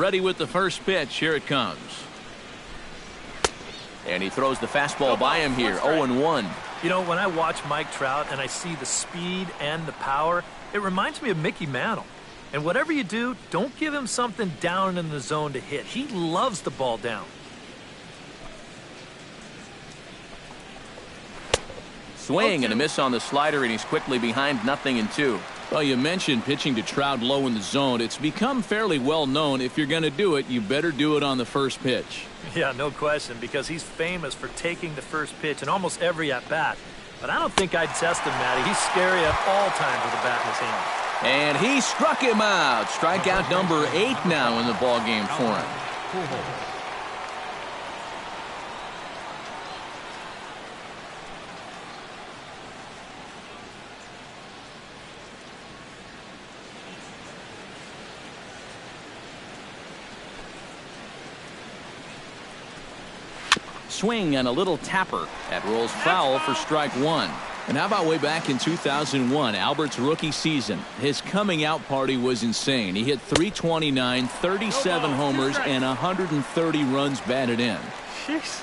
Ready with the first pitch. Here it comes. And he throws the fastball by him here. 0-1. You know, when I watch Mike Trout and I see the speed and the power, it reminds me of Mickey Mantle. And whatever you do, don't give him something down in the zone to hit. He loves the ball down. Swing and a miss on the slider, and he's quickly behind 0-2. Well, you mentioned pitching to Trout low in the zone. It's become fairly well known if you're going to do it, you better do it on the first pitch. Yeah, no question, because he's famous for taking the first pitch in almost every at-bat. But I don't think I'd test him, Matty. He's scary at all times with a bat in his hand. And he struck him out. Strikeout number 8 now in the ballgame for him. Swing and a little tapper. That rolls foul for strike 1. And how about way back in 2001, Albert's rookie season? His coming out party was insane. He hit .329, 37 homers, and 130 runs batted in. Jeez.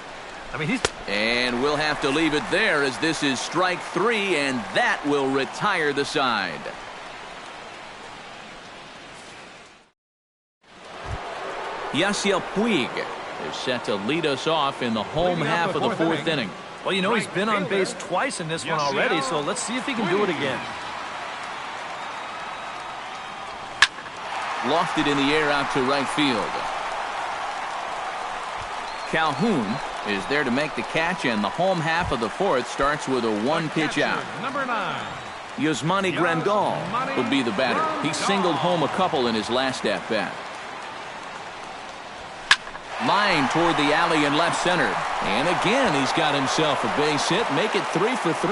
I mean, And we'll have to leave it there as this is strike 3, and that will retire the side. Yasiel Puig is set to lead us off in the home half of the fourth inning. Well, you know, he's been on base twice in this one already, so let's see if he can do it again. Lofted in the air out to right field. Calhoun is there to make the catch, and the home half of the fourth starts with a one-pitch out. Number 9. Yasmani Grandal will be the batter. He singled home a couple in his last at-bat. Line toward the alley in left center. And again, he's got himself a base hit. Make it 3 for 3.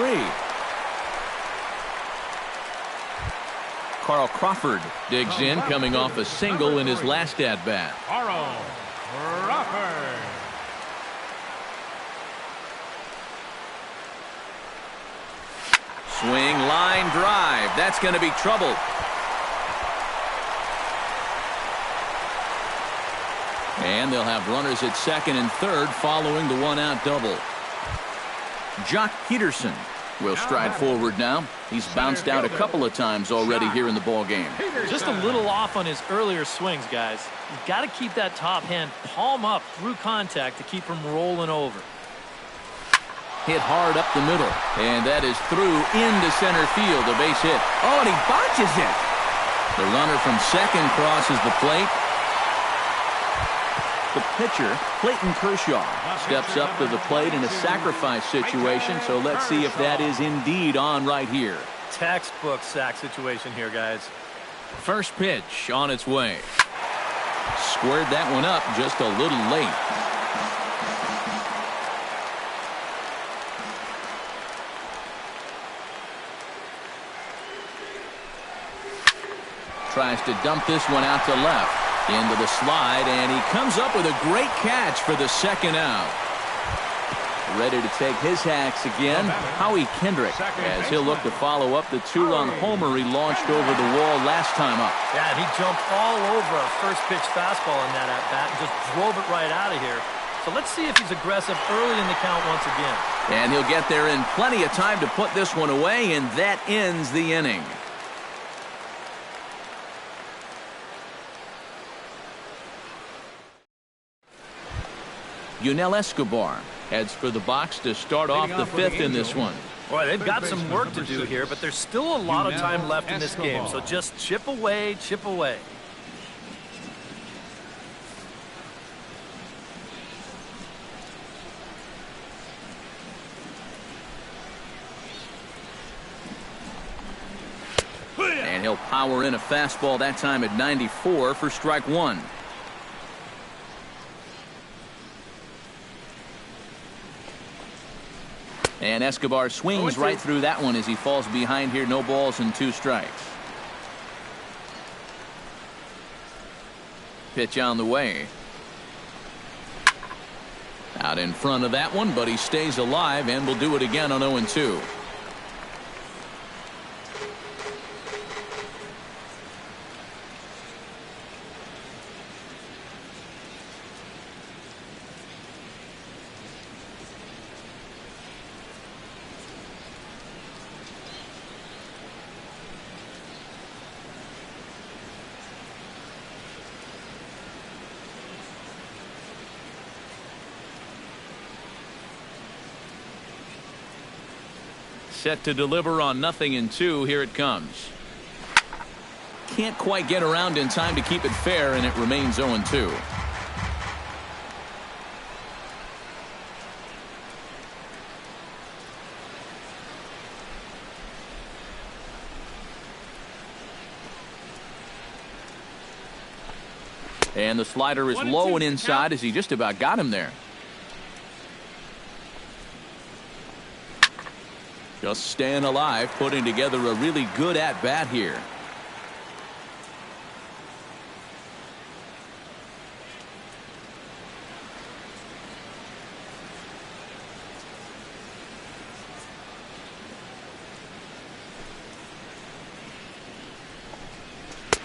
Carl Crawford digs in, coming off a single in his last at-bat. Carl Crawford. Swing, line drive. That's going to be trouble. And they'll have runners at second and third following the one-out double. Jock Peterson will stride forward now. He's bounced out a couple of times already here in the ballgame. Just a little off on his earlier swings, guys. You've got to keep that top hand palm up through contact to keep from rolling over. Hit hard up the middle, and that is through into center field, a base hit. Oh, and he botches it. The runner from second crosses the plate. The pitcher, Clayton Kershaw, steps up to the plate in a sacrifice situation, so let's see if that is indeed on right here. Textbook sack situation here, guys. First pitch on its way. Squared that one up just a little late. Tries to dump this one out to left. Into the slide, and he comes up with a great catch for the second out. Ready to take his hacks again, Howie Kendrick, as he'll look to follow up the two-run homer he launched over the wall last time up. Yeah, and he jumped all over a first-pitch fastball in that at-bat and just drove it right out of here. So let's see if he's aggressive early in the count once again. And he'll get there in plenty of time to put this one away, and that ends the inning. Yunel Escobar heads for the box to start off the fifth in this one. Boy, they've got some work to do here, but there's still a lot of time left in this game, so just chip away, chip away. And he'll power in a fastball that time at 94 for strike 1. And Escobar swings right through that one as he falls behind here. No balls and 2 strikes. Pitch on the way. Out in front of that one, but he stays alive and will do it again on 0-2. set to deliver on 0-2. Here it comes. Can't quite get around in time to keep it fair, and it remains 0-2. And the slider is low and inside as he just about got him there. Just staying alive, putting together a really good at-bat here.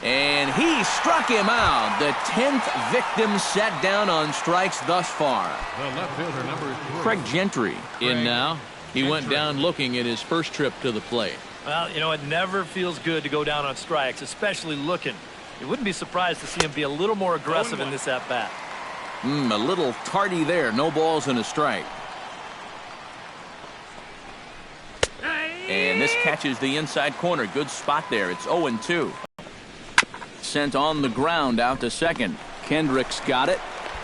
And he struck him out. The 10th victim set down on strikes thus far. The left fielder, number 3. Craig Gentry in now. He went down looking at his first trip to the plate. Well, you know, it never feels good to go down on strikes, especially looking. You wouldn't be surprised to see him be a little more aggressive in this at-bat. A little tardy there. No balls and a strike. And this catches the inside corner. Good spot there. It's 0-2. Sent on the ground out to second. Kendrick's got it.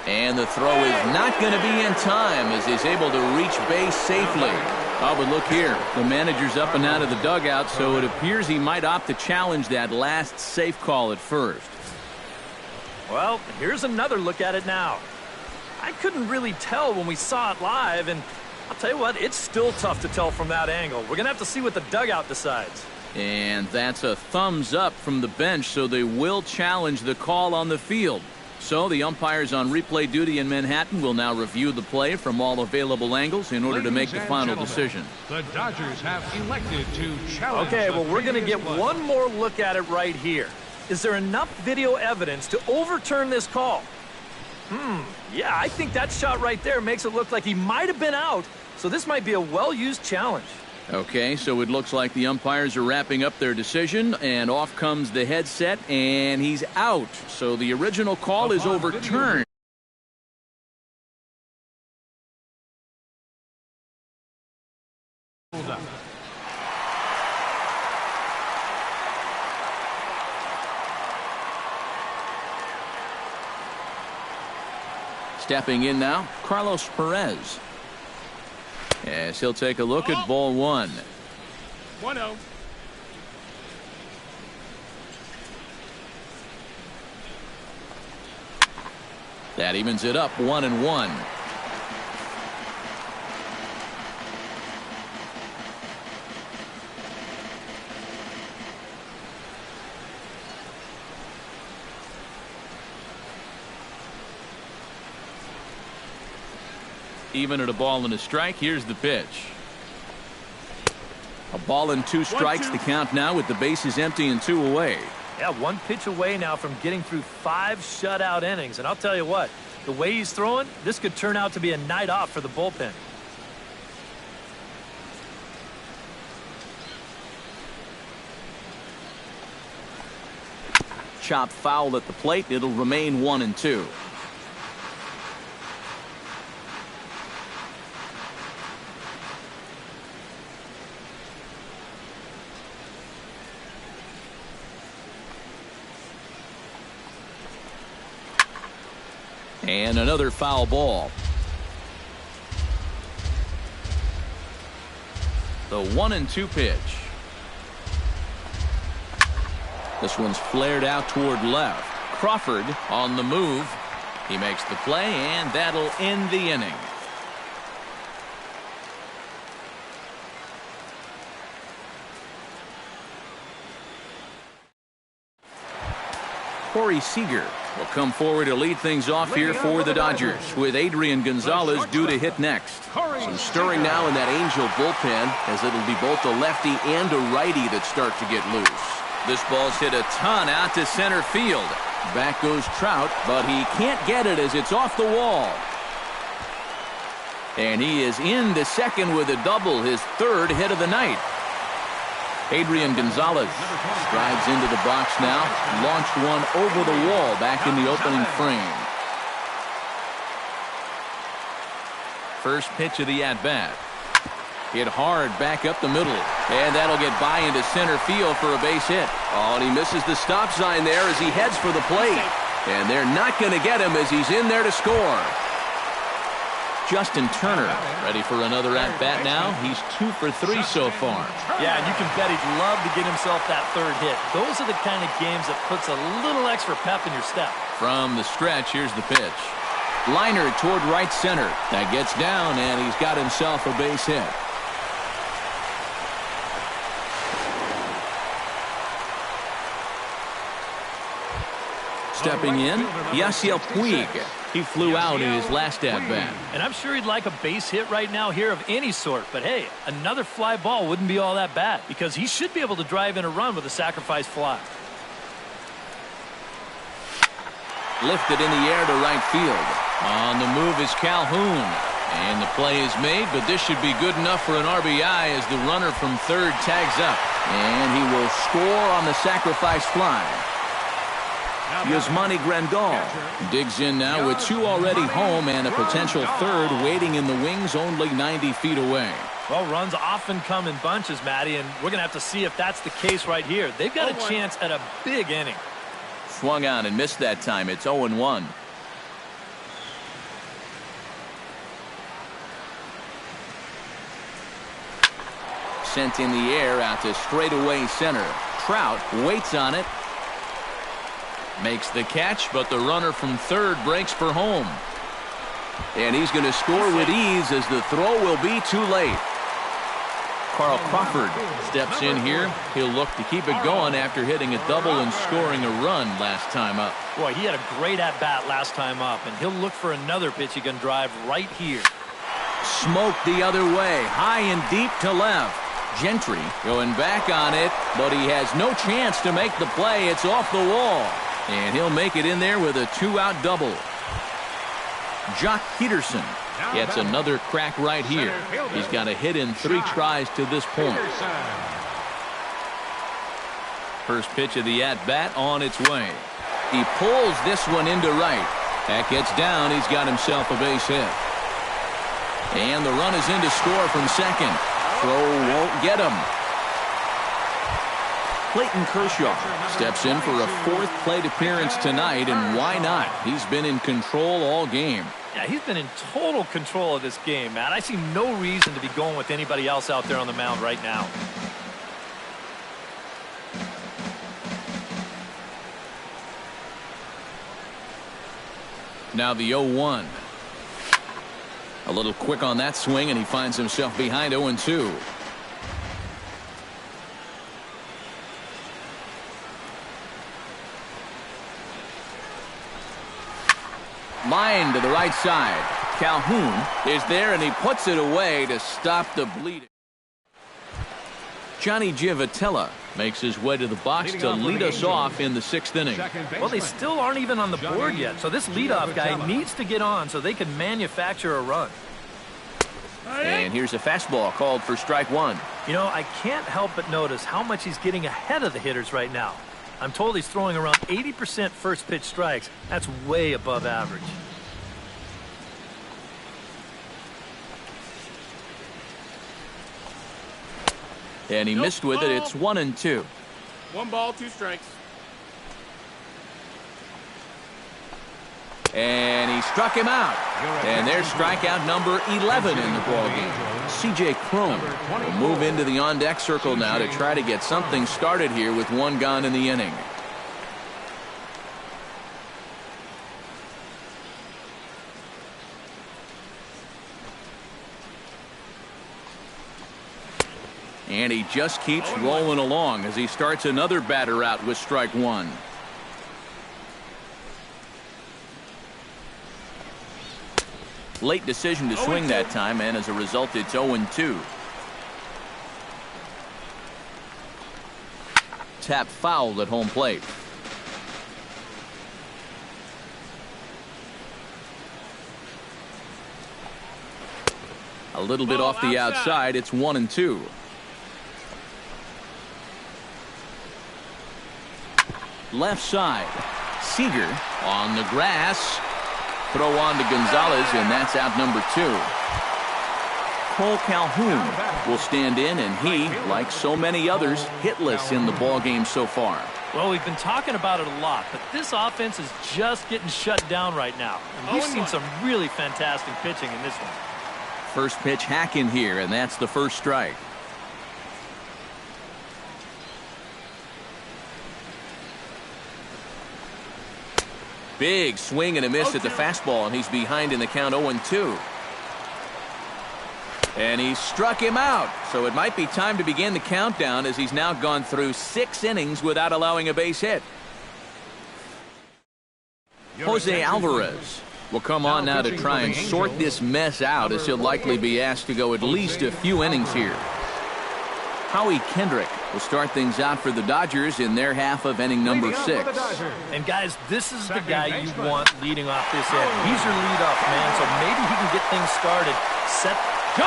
And the throw is not going to be in time as he's able to reach base safely. Oh, but look here. The manager's up and out of the dugout, so it appears he might opt to challenge that last safe call at first. Well, here's another look at it now. I couldn't really tell when we saw it live, and I'll tell you what, it's still tough to tell from that angle. We're going to have to see what the dugout decides. And that's a thumbs up from the bench, so they will challenge the call on the field. So the umpires on replay duty in Manhattan will now review the play from all available angles in order to make the final decision. The Dodgers have elected to challenge. Okay, well, we're going to get one more look at it right here. Is there enough video evidence to overturn this call? Yeah, I think that shot right there makes it look like he might have been out, so this might be a well-used challenge. Okay, so it looks like the umpires are wrapping up their decision, and off comes the headset, and he's out. So the original call is overturned. Stepping in now, Carlos Perez. As he'll take a look at ball one. 1-0. That evens it up 1-1. Even at a ball and a strike. Here's the pitch. A ball and 2 strikes. The count now with the bases empty and 2 away. Yeah, 1 pitch away now from getting through 5 shutout innings. And I'll tell you what, the way he's throwing, this could turn out to be a night off for the bullpen. Chopped foul at the plate. It'll remain 1-2. And another foul ball. The 1-2 pitch. This one's flared out toward left. Crawford on the move. He makes the play, and that'll end the inning. Corey Seager will come forward to lead things off here for the Dodgers, with Adrian Gonzalez due to hit next. Some stirring now in that Angel bullpen, as it'll be both a lefty and a righty that start to get loose. This ball's hit a ton out to center field. Back goes Trout, but he can't get it as it's off the wall. And he is in the second with a double, his 3rd hit of the night. Adrian Gonzalez strides into the box now, launched one over the wall back in the opening frame. First pitch of the at-bat. Hit hard back up the middle. And that'll get by into center field for a base hit. Oh, and he misses the stop sign there as he heads for the plate. And they're not going to get him as he's in there to score. Justin Turner ready for another at-bat now. He's 2 for 3 so far. Yeah, and you can bet he'd love to get himself that third hit. Those are the kind of games that puts a little extra pep in your step. From the stretch, here's the pitch. Liner toward right center. That gets down, and he's got himself a base hit. Stepping in, Yasiel Puig. He flew out in his last at-bat. And I'm sure he'd like a base hit right now here of any sort. But hey, another fly ball wouldn't be all that bad because he should be able to drive in a run with a sacrifice fly. Lifted in the air to right field. On the move is Calhoun. And the play is made, but this should be good enough for an RBI as the runner from third tags up. And he will score on the sacrifice fly. Yasmani Grandal digs in now with 2 already home and a potential third waiting in the wings only 90 feet away. Well, runs often come in bunches, Matty, and we're going to have to see if that's the case right here. They've got a chance at a big inning. Swung on and missed that time. It's 0-1. Sent in the air out to straightaway center. Trout waits on it. Makes the catch, but the runner from third breaks for home. And he's going to score with ease as the throw will be too late. Carl Crawford steps in here. He'll look to keep it going after hitting a double and scoring a run last time up. Boy, he had a great at-bat last time up, and he'll look for another pitch he can drive right here. Smoked the other way, high and deep to left. Gentry going back on it, but he has no chance to make the play. It's off the wall. And he'll make it in there with a 2-out double. Jock Peterson gets another crack right here. He's got a hit in 3 tries to this point. First pitch of the at-bat on its way. He pulls this one into right. That gets down. He's got himself a base hit. And the run is in to score from second. Throw won't get him. Clayton Kershaw steps in for a 4th plate appearance tonight, and why not? He's been in control all game. Yeah, he's been in total control of this game, Matt. I see no reason to be going with anybody else out there on the mound right now. Now the 0-1. A little quick on that swing, and he finds himself behind 0-2. Line to the right side. Calhoun is there, and he puts it away to stop the bleeding. Johnny Giavotella makes his way to the box to lead us off in the 6th inning. Well, they still aren't even on the board yet, so this leadoff guy needs to get on so they can manufacture a run. And here's a fastball called for strike 1. You know, I can't help but notice how much he's getting ahead of the hitters right now. I'm told he's throwing around 80% first pitch strikes. That's way above average. And he missed with it. It's 1-2. 1 ball, 2 strikes. And he struck him out. And there's strikeout number 11 in the ballgame. C.J. Cron will move into the on-deck circle now to try to get something started here with 1 gone in the inning. And he just keeps rolling along as he starts another batter out with strike 1. Late decision to swing that time, and as a result, it's 0-2. Tap fouled at home plate. A little bit off the outside. It's 1-2. Left side. Seager on the grass. Throw on to Gonzalez, and that's out number 2. Cole Calhoun will stand in, and he, like so many others, hitless in the ballgame so far. Well, we've been talking about it a lot, but this offense is just getting shut down right now. And we've seen some really fantastic pitching in this one. First pitch hack in here, and that's the first strike. Big swing and a miss at the fastball, and he's behind in the count 0-2. And he struck him out, so it might be time to begin the countdown as he's now gone through 6 innings without allowing a base hit. Jose Alvarez will come on now to try and sort this mess out, as he'll likely be asked to go at least a few innings here. Howie Kendrick will start things out for the Dodgers in their half of inning number 6. And guys, this is the guy you want leading off this inning. He's your leadoff man, so maybe he can get things started. Set. Gone!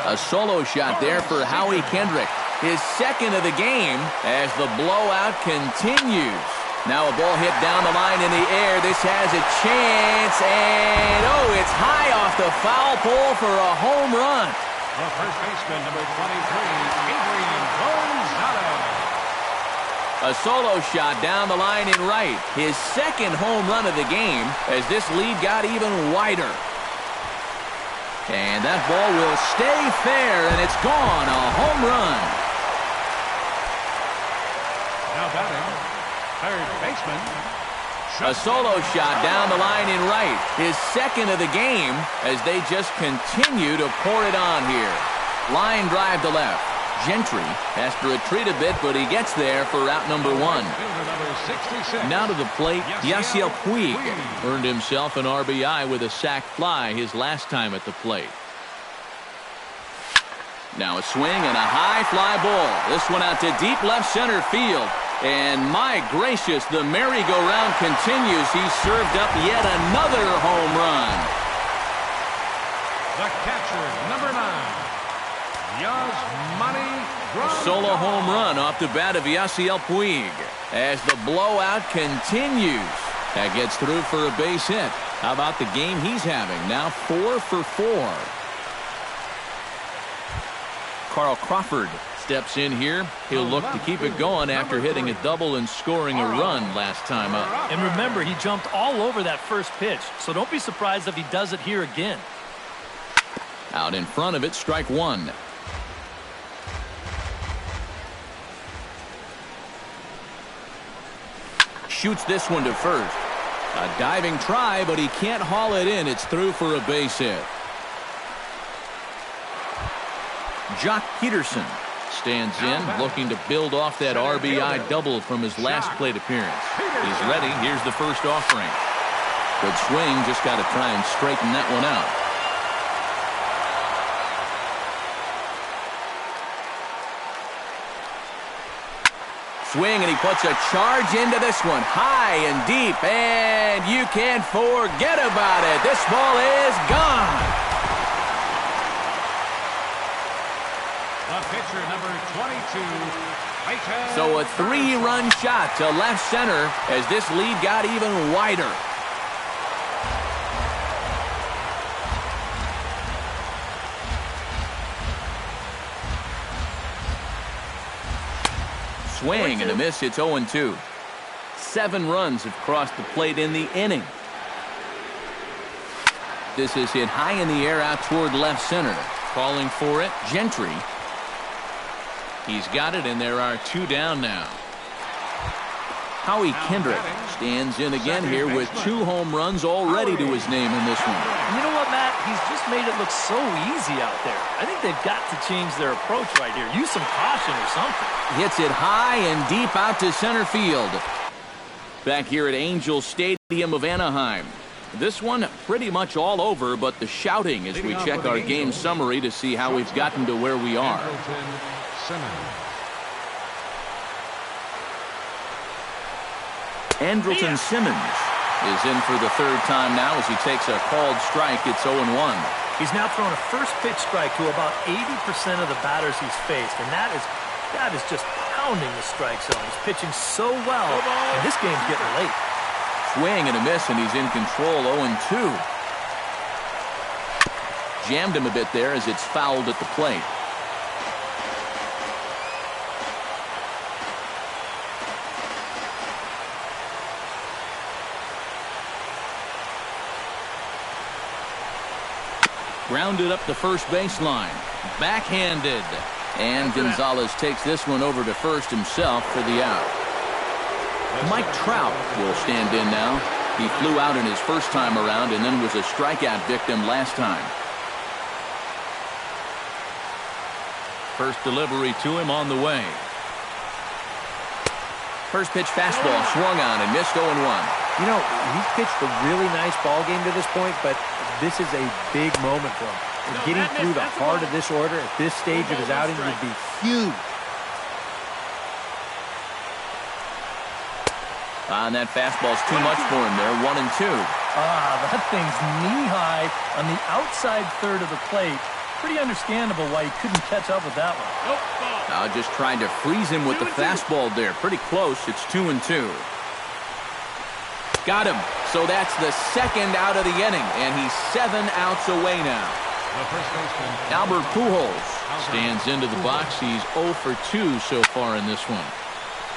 A solo shot there for Howie Kendrick. His second of the game as the blowout continues. Now a ball hit down the line in the air. This has a chance, and oh, it's high off the foul pole for a home run. The first baseman, number 23, Adrian Gonzalez. A solo shot down the line in right. His second home run of the game as this lead got even wider. And that ball will stay fair, and it's gone. A home run. Now batting, third baseman. A solo shot down the line in right. His second of the game as they just continue to pour it on here. Line drive to left. Gentry has to retreat a bit, but he gets there for out number 1. Now to the plate, Yasiel Puig earned himself an RBI with a sac fly his last time at the plate. Now a swing and a high fly ball. This one out to deep left center field. And my gracious, the merry-go-round continues. He served up yet another home run. The catcher, number 9. Solo home run off the bat of Yasiel Puig as the blowout continues. That gets through for a base hit. How about the game he's having? Now 4 for 4. Carl Crawford steps in here. He'll look to keep it going after hitting a double and scoring a run last time up. And remember, he jumped all over that first pitch, so don't be surprised if he does it here again. Out in front of it, strike 1. Shoots this one to first. A diving try, but he can't haul it in. It's through for a base hit. Jock Peterson stands in, looking to build off that RBI double from his last plate appearance. He's ready. Here's the first offering. Good swing. Just got to try and straighten that one out. Swing, and he puts a charge into this one. High and deep, and you can't forget about it. This ball is gone. The pitcher, number 22. So a 3-run shot to left center as this lead got even wider. Swing and a miss. It's 0-2. 7 runs have crossed the plate in the inning. This is hit high in the air out toward left center. Calling for it, Gentry. He's got it, and there are 2 down now. Howie Kendrick stands in again here with 2 home runs already to his name in this one. You know what, Matt? He's just made it look so easy out there. I think they've got to change their approach right here. Use some caution or something. Hits it high and deep out to center field. Back here at Angel Stadium of Anaheim. This one pretty much all over, but the shouting as we check our game summary to see how we've gotten to where we are. Andrelton Simmons is in for the 3rd time now as he takes a called strike. It's 0-1. He's now thrown a first pitch strike to about 80% of the batters he's faced, and that is just pounding the strike zone. He's pitching so well, and this game's getting late. swing and a miss, and he's in control. 0-2. Jammed him a bit there as it's fouled at the plate. Grounded up the first baseline. Backhanded. And Gonzalez takes this one over to first himself for the out. Mike Trout will stand in now. He flew out in his first time around and then was a strikeout victim last time. First delivery to him on the way. First pitch fastball swung on and missed 0-1. You know, he's pitched a really nice ball game to this point, but this is a big moment for him. And getting through the heart of this order at this stage of his outing would be huge. And that fastball's too much for him there. 1-2. That thing's knee-high on the outside third of the plate. Pretty understandable why he couldn't catch up with that one. Just trying to freeze him with the fastball there. Pretty close. It's 2-2. Got him. So that's the second out of the inning, and he's 7 outs away now. Albert Pujols stands into the box. He's 0 for 2 so far in this one.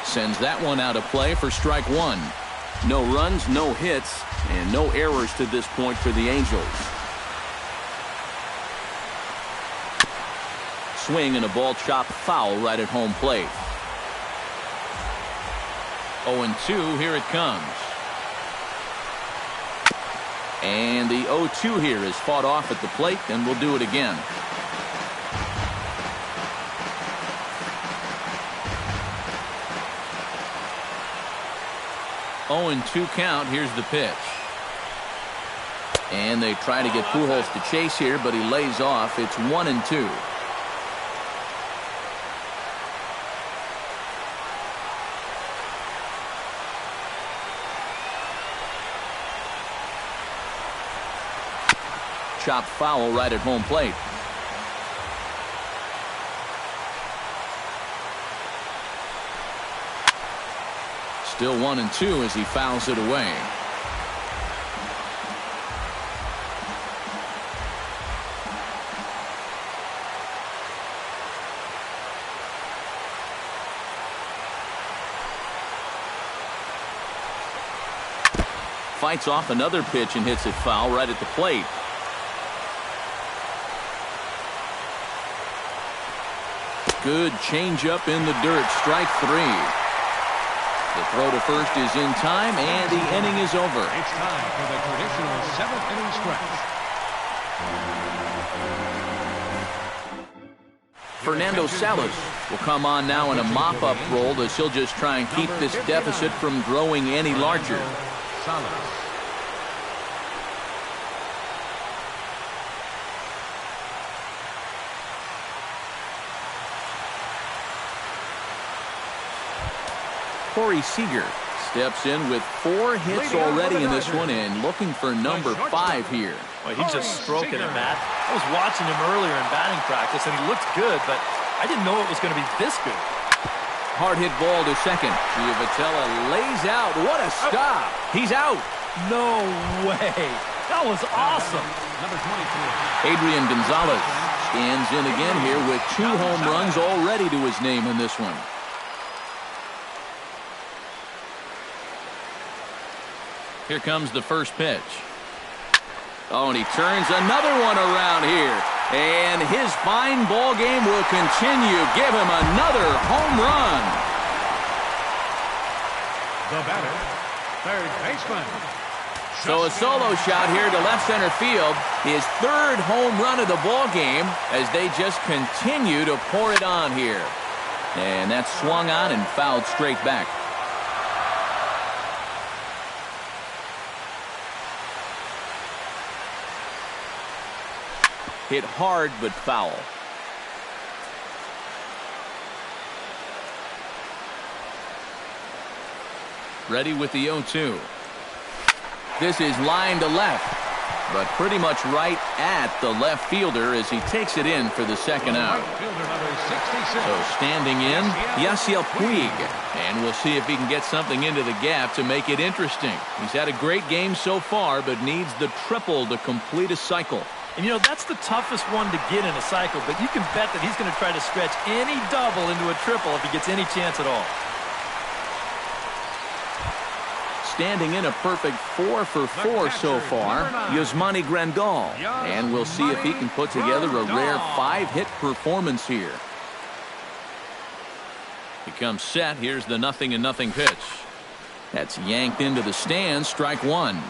Sends that one out of play for strike one. No runs, no hits, and no errors to this point for the Angels. Swing and a ball chopped foul right at home plate. 0-2, here it comes. And the 0-2 here is fought off at the plate, and we'll do it again. Oh, and 2 count. Here's the pitch. And they try to get Pujols to chase here, but he lays off. It's 1-2. Chopped foul right at home plate. Still 1-2 as he fouls it away. Fights off another pitch and hits it foul right at the plate. Good changeup in the dirt. Strike 3. The throw to first is in time, and the inning is over. It's time for the traditional 7th inning stretch. Fernando Salas will come on now in a mop-up role as he'll just try and keep this deficit from growing any larger. Salas. Corey Seager steps in with 4 hits already in this one and looking for number 5 here. Well, he's just stroking it, Matt. I was watching him earlier in batting practice, and he looked good, but I didn't know it was going to be this good. Hard hit ball to second. Giovitella lays out. What a stop. He's out. No way. That was awesome. Number 23. Adrian Gonzalez stands in again here with 2 home runs already to his name in this one. Here comes the first pitch. Oh, and he turns another one around here. And his fine ball game will continue. Give him another home run. The batter, third baseman. So a solo shot here to left center field. His 3rd home run of the ball game as they just continue to pour it on here. And that's swung on and fouled straight back. Hit hard, but foul. Ready with the 0-2. This is line to left. but pretty much right at the left fielder as he takes it in for the second out. So standing in, Yasiel Puig. And we'll see if he can get something into the gap to make it interesting. He's had a great game so far, but needs the triple to complete a cycle. And, you know, that's the toughest one to get in a cycle, but you can bet that he's going to try to stretch any double into a triple if he gets any chance at all. Standing in a perfect 4 for 4 so far, Yasmani Grandal. And we'll see if he can put together a rare 5-hit performance here. He comes set. Here's the 0-0 pitch. That's yanked into the stands. Strike one.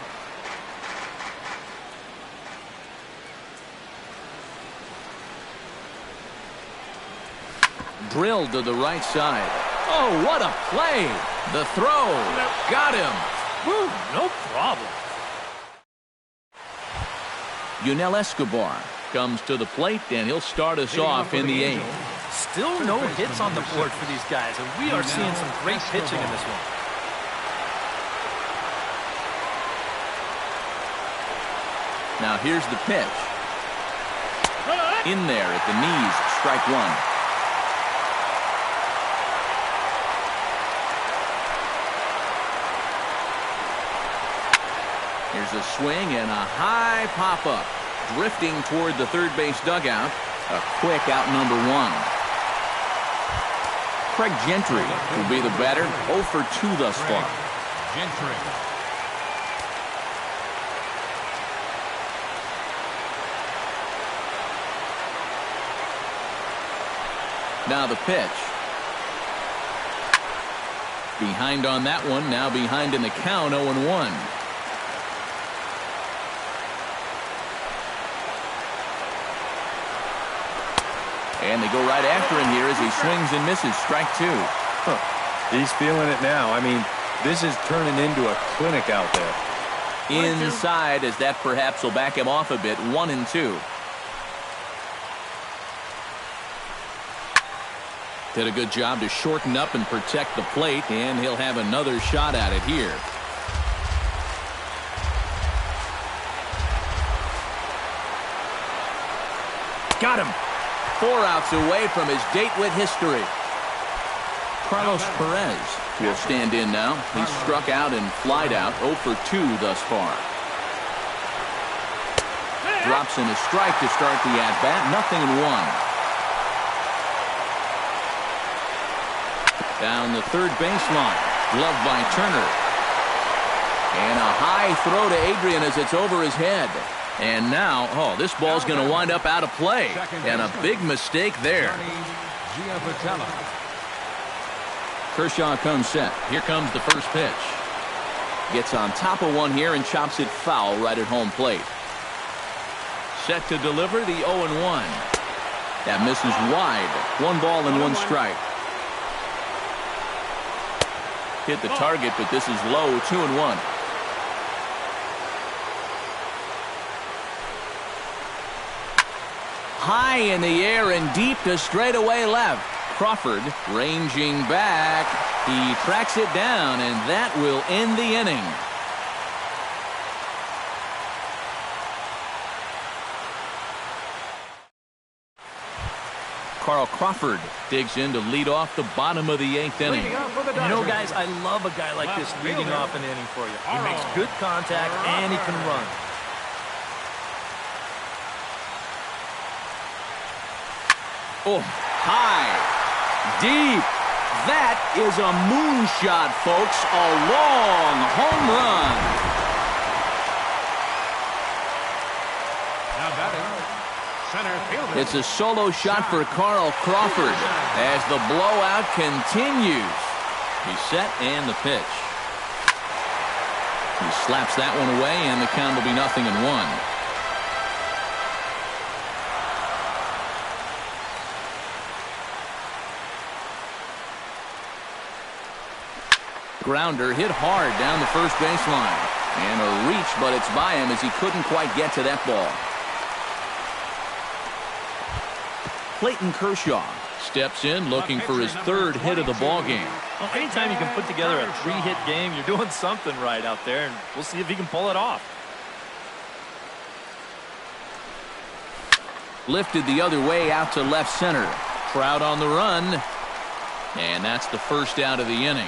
Drilled to the right side. Oh, what a play. The throw. Got him. Woo, no problem. Yunel Escobar comes to the plate, and he'll start us off in the 8th. Still no hits on the board for these guys, and we are seeing some great pitching in this one. Now here's the pitch. In there at the knees, strike one. Here's a swing and a high pop-up. Drifting toward the third base dugout. A quick out number one. Craig Gentry will be the batter. 0 for 2 thus far. Gentry. Now the pitch. Behind on that one. Now behind in the count. 0-1. And they go right after him here as he swings and misses. Strike two. He's feeling it now. I mean, this is turning into a clinic out there. Inside, as that perhaps will back him off a bit. 1-2. Did a good job to shorten up and protect the plate, and he'll have another shot at it here. Got him. 4 outs away from his date with history. Carlos Perez will stand in now. He's struck out and flied out. 0 for 2 thus far. Drops in a strike to start the at-bat. 0-1. Down the third baseline. Gloved by Turner. And a high throw to Adrian as it's over his head. And now, oh, this ball's going to wind up out of play. And a big mistake there. Kershaw comes set. Here comes the first pitch. Gets on top of one here and chops it foul right at home plate. Set to deliver the 0-1. That misses wide. 1 ball and 1 strike. Hit the target, but this is low. 2-1. High in the air and deep to straightaway left. Crawford ranging back. He tracks it down, and that will end the inning. Carl Crawford digs in to lead off the bottom of the 8th inning. You know, guys, I love a guy like this leading off an inning for you. He makes good contact, and he can run. Oh, high, deep. That is a moonshot, folks. A long home run. Now batting, center fielder. It's a solo shot for Carl Crawford as the blowout continues. He's set and the pitch. He slaps that one away, and the count will be 0-1. Grounder hit hard down the first baseline. And a reach, but it's by him as he couldn't quite get to that ball. Clayton Kershaw steps in looking for his 3rd hit of the ball game. Well, anytime you can put together a 3-hit game, you're doing something right out there, and we'll see if he can pull it off. Lifted the other way out to left center. Crowd on the run. And that's the first out of the inning.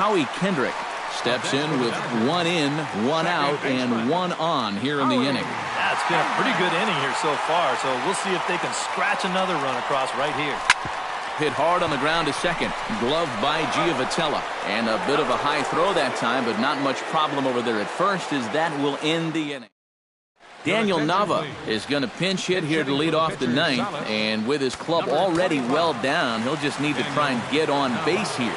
Howie Kendrick steps in with 1 in, 1 out, and 1 on here in the inning. Yeah, it's been a pretty good inning here so far, so we'll see if they can scratch another run across right here. Hit hard on the ground to second. Gloved by Giovitella. And a bit of a high throw that time, but not much problem over there at first, as that will end the inning. Daniel Nava is going to pinch hit here to lead off the ninth, and with his club already well down, he'll just need to try and get on base here.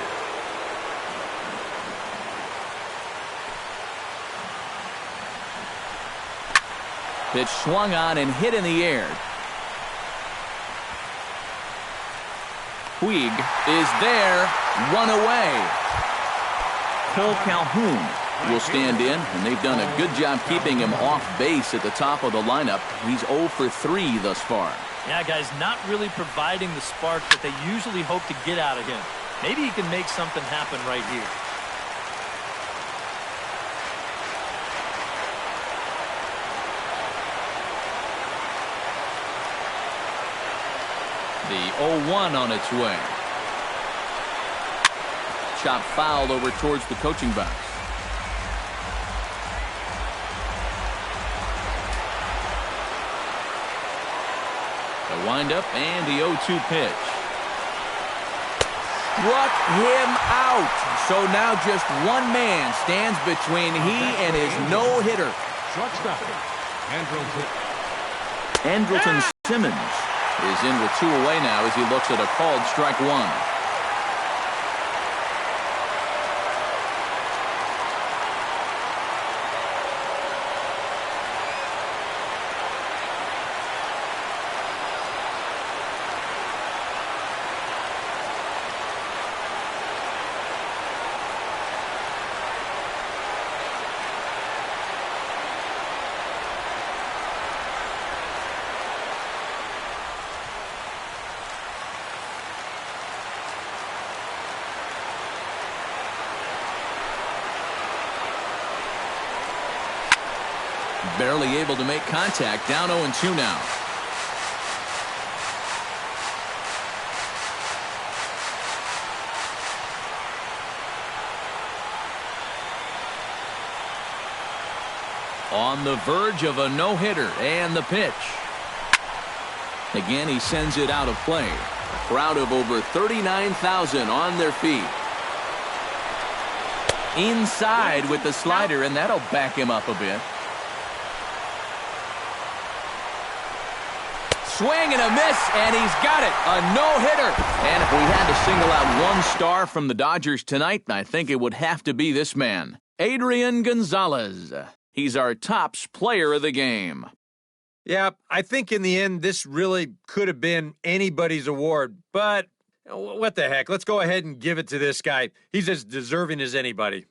Pitch swung on and hit in the air. Puig is there, 1 away. Cole Calhoun will stand in, and they've done a good job keeping him off base at the top of the lineup. He's 0 for 3 thus far. Yeah, guys, not really providing the spark that they usually hope to get out of him. Maybe he can make something happen right here. The 0-1 on its way. Chop foul over towards the coaching box. The windup and the 0-2 pitch. Struck him out. So now just one man stands between he and his no-hitter. Shortstop, Andrelton Simmons is in with 2 away now as he looks at a called strike 1. Barely able to make contact. Down 0-2 now. On the verge of a no-hitter, and the pitch. Again, he sends it out of play. A crowd of over 39,000 on their feet. Inside with the slider, and that'll back him up a bit. Swing and a miss, and he's got it. A no-hitter. And if we had to single out one star from the Dodgers tonight, I think it would have to be this man, Adrian Gonzalez. He's our tops player of the game. Yeah, I think in the end, this really could have been anybody's award. But what the heck? Let's go ahead and give it to this guy. He's as deserving as anybody.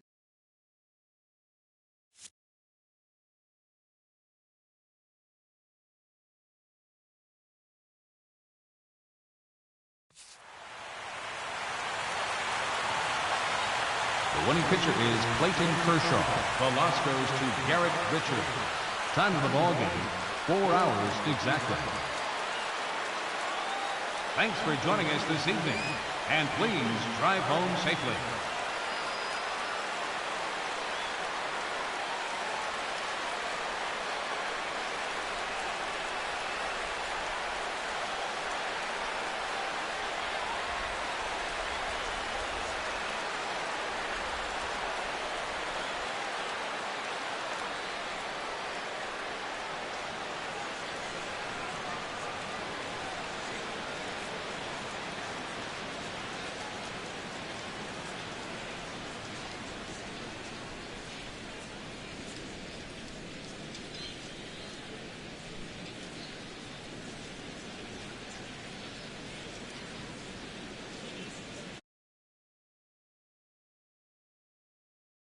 The winning pitcher is Clayton Kershaw. The loss goes to Garrett Richards. Time of the ball game, 4 hours exactly. Thanks for joining us this evening, and please drive home safely.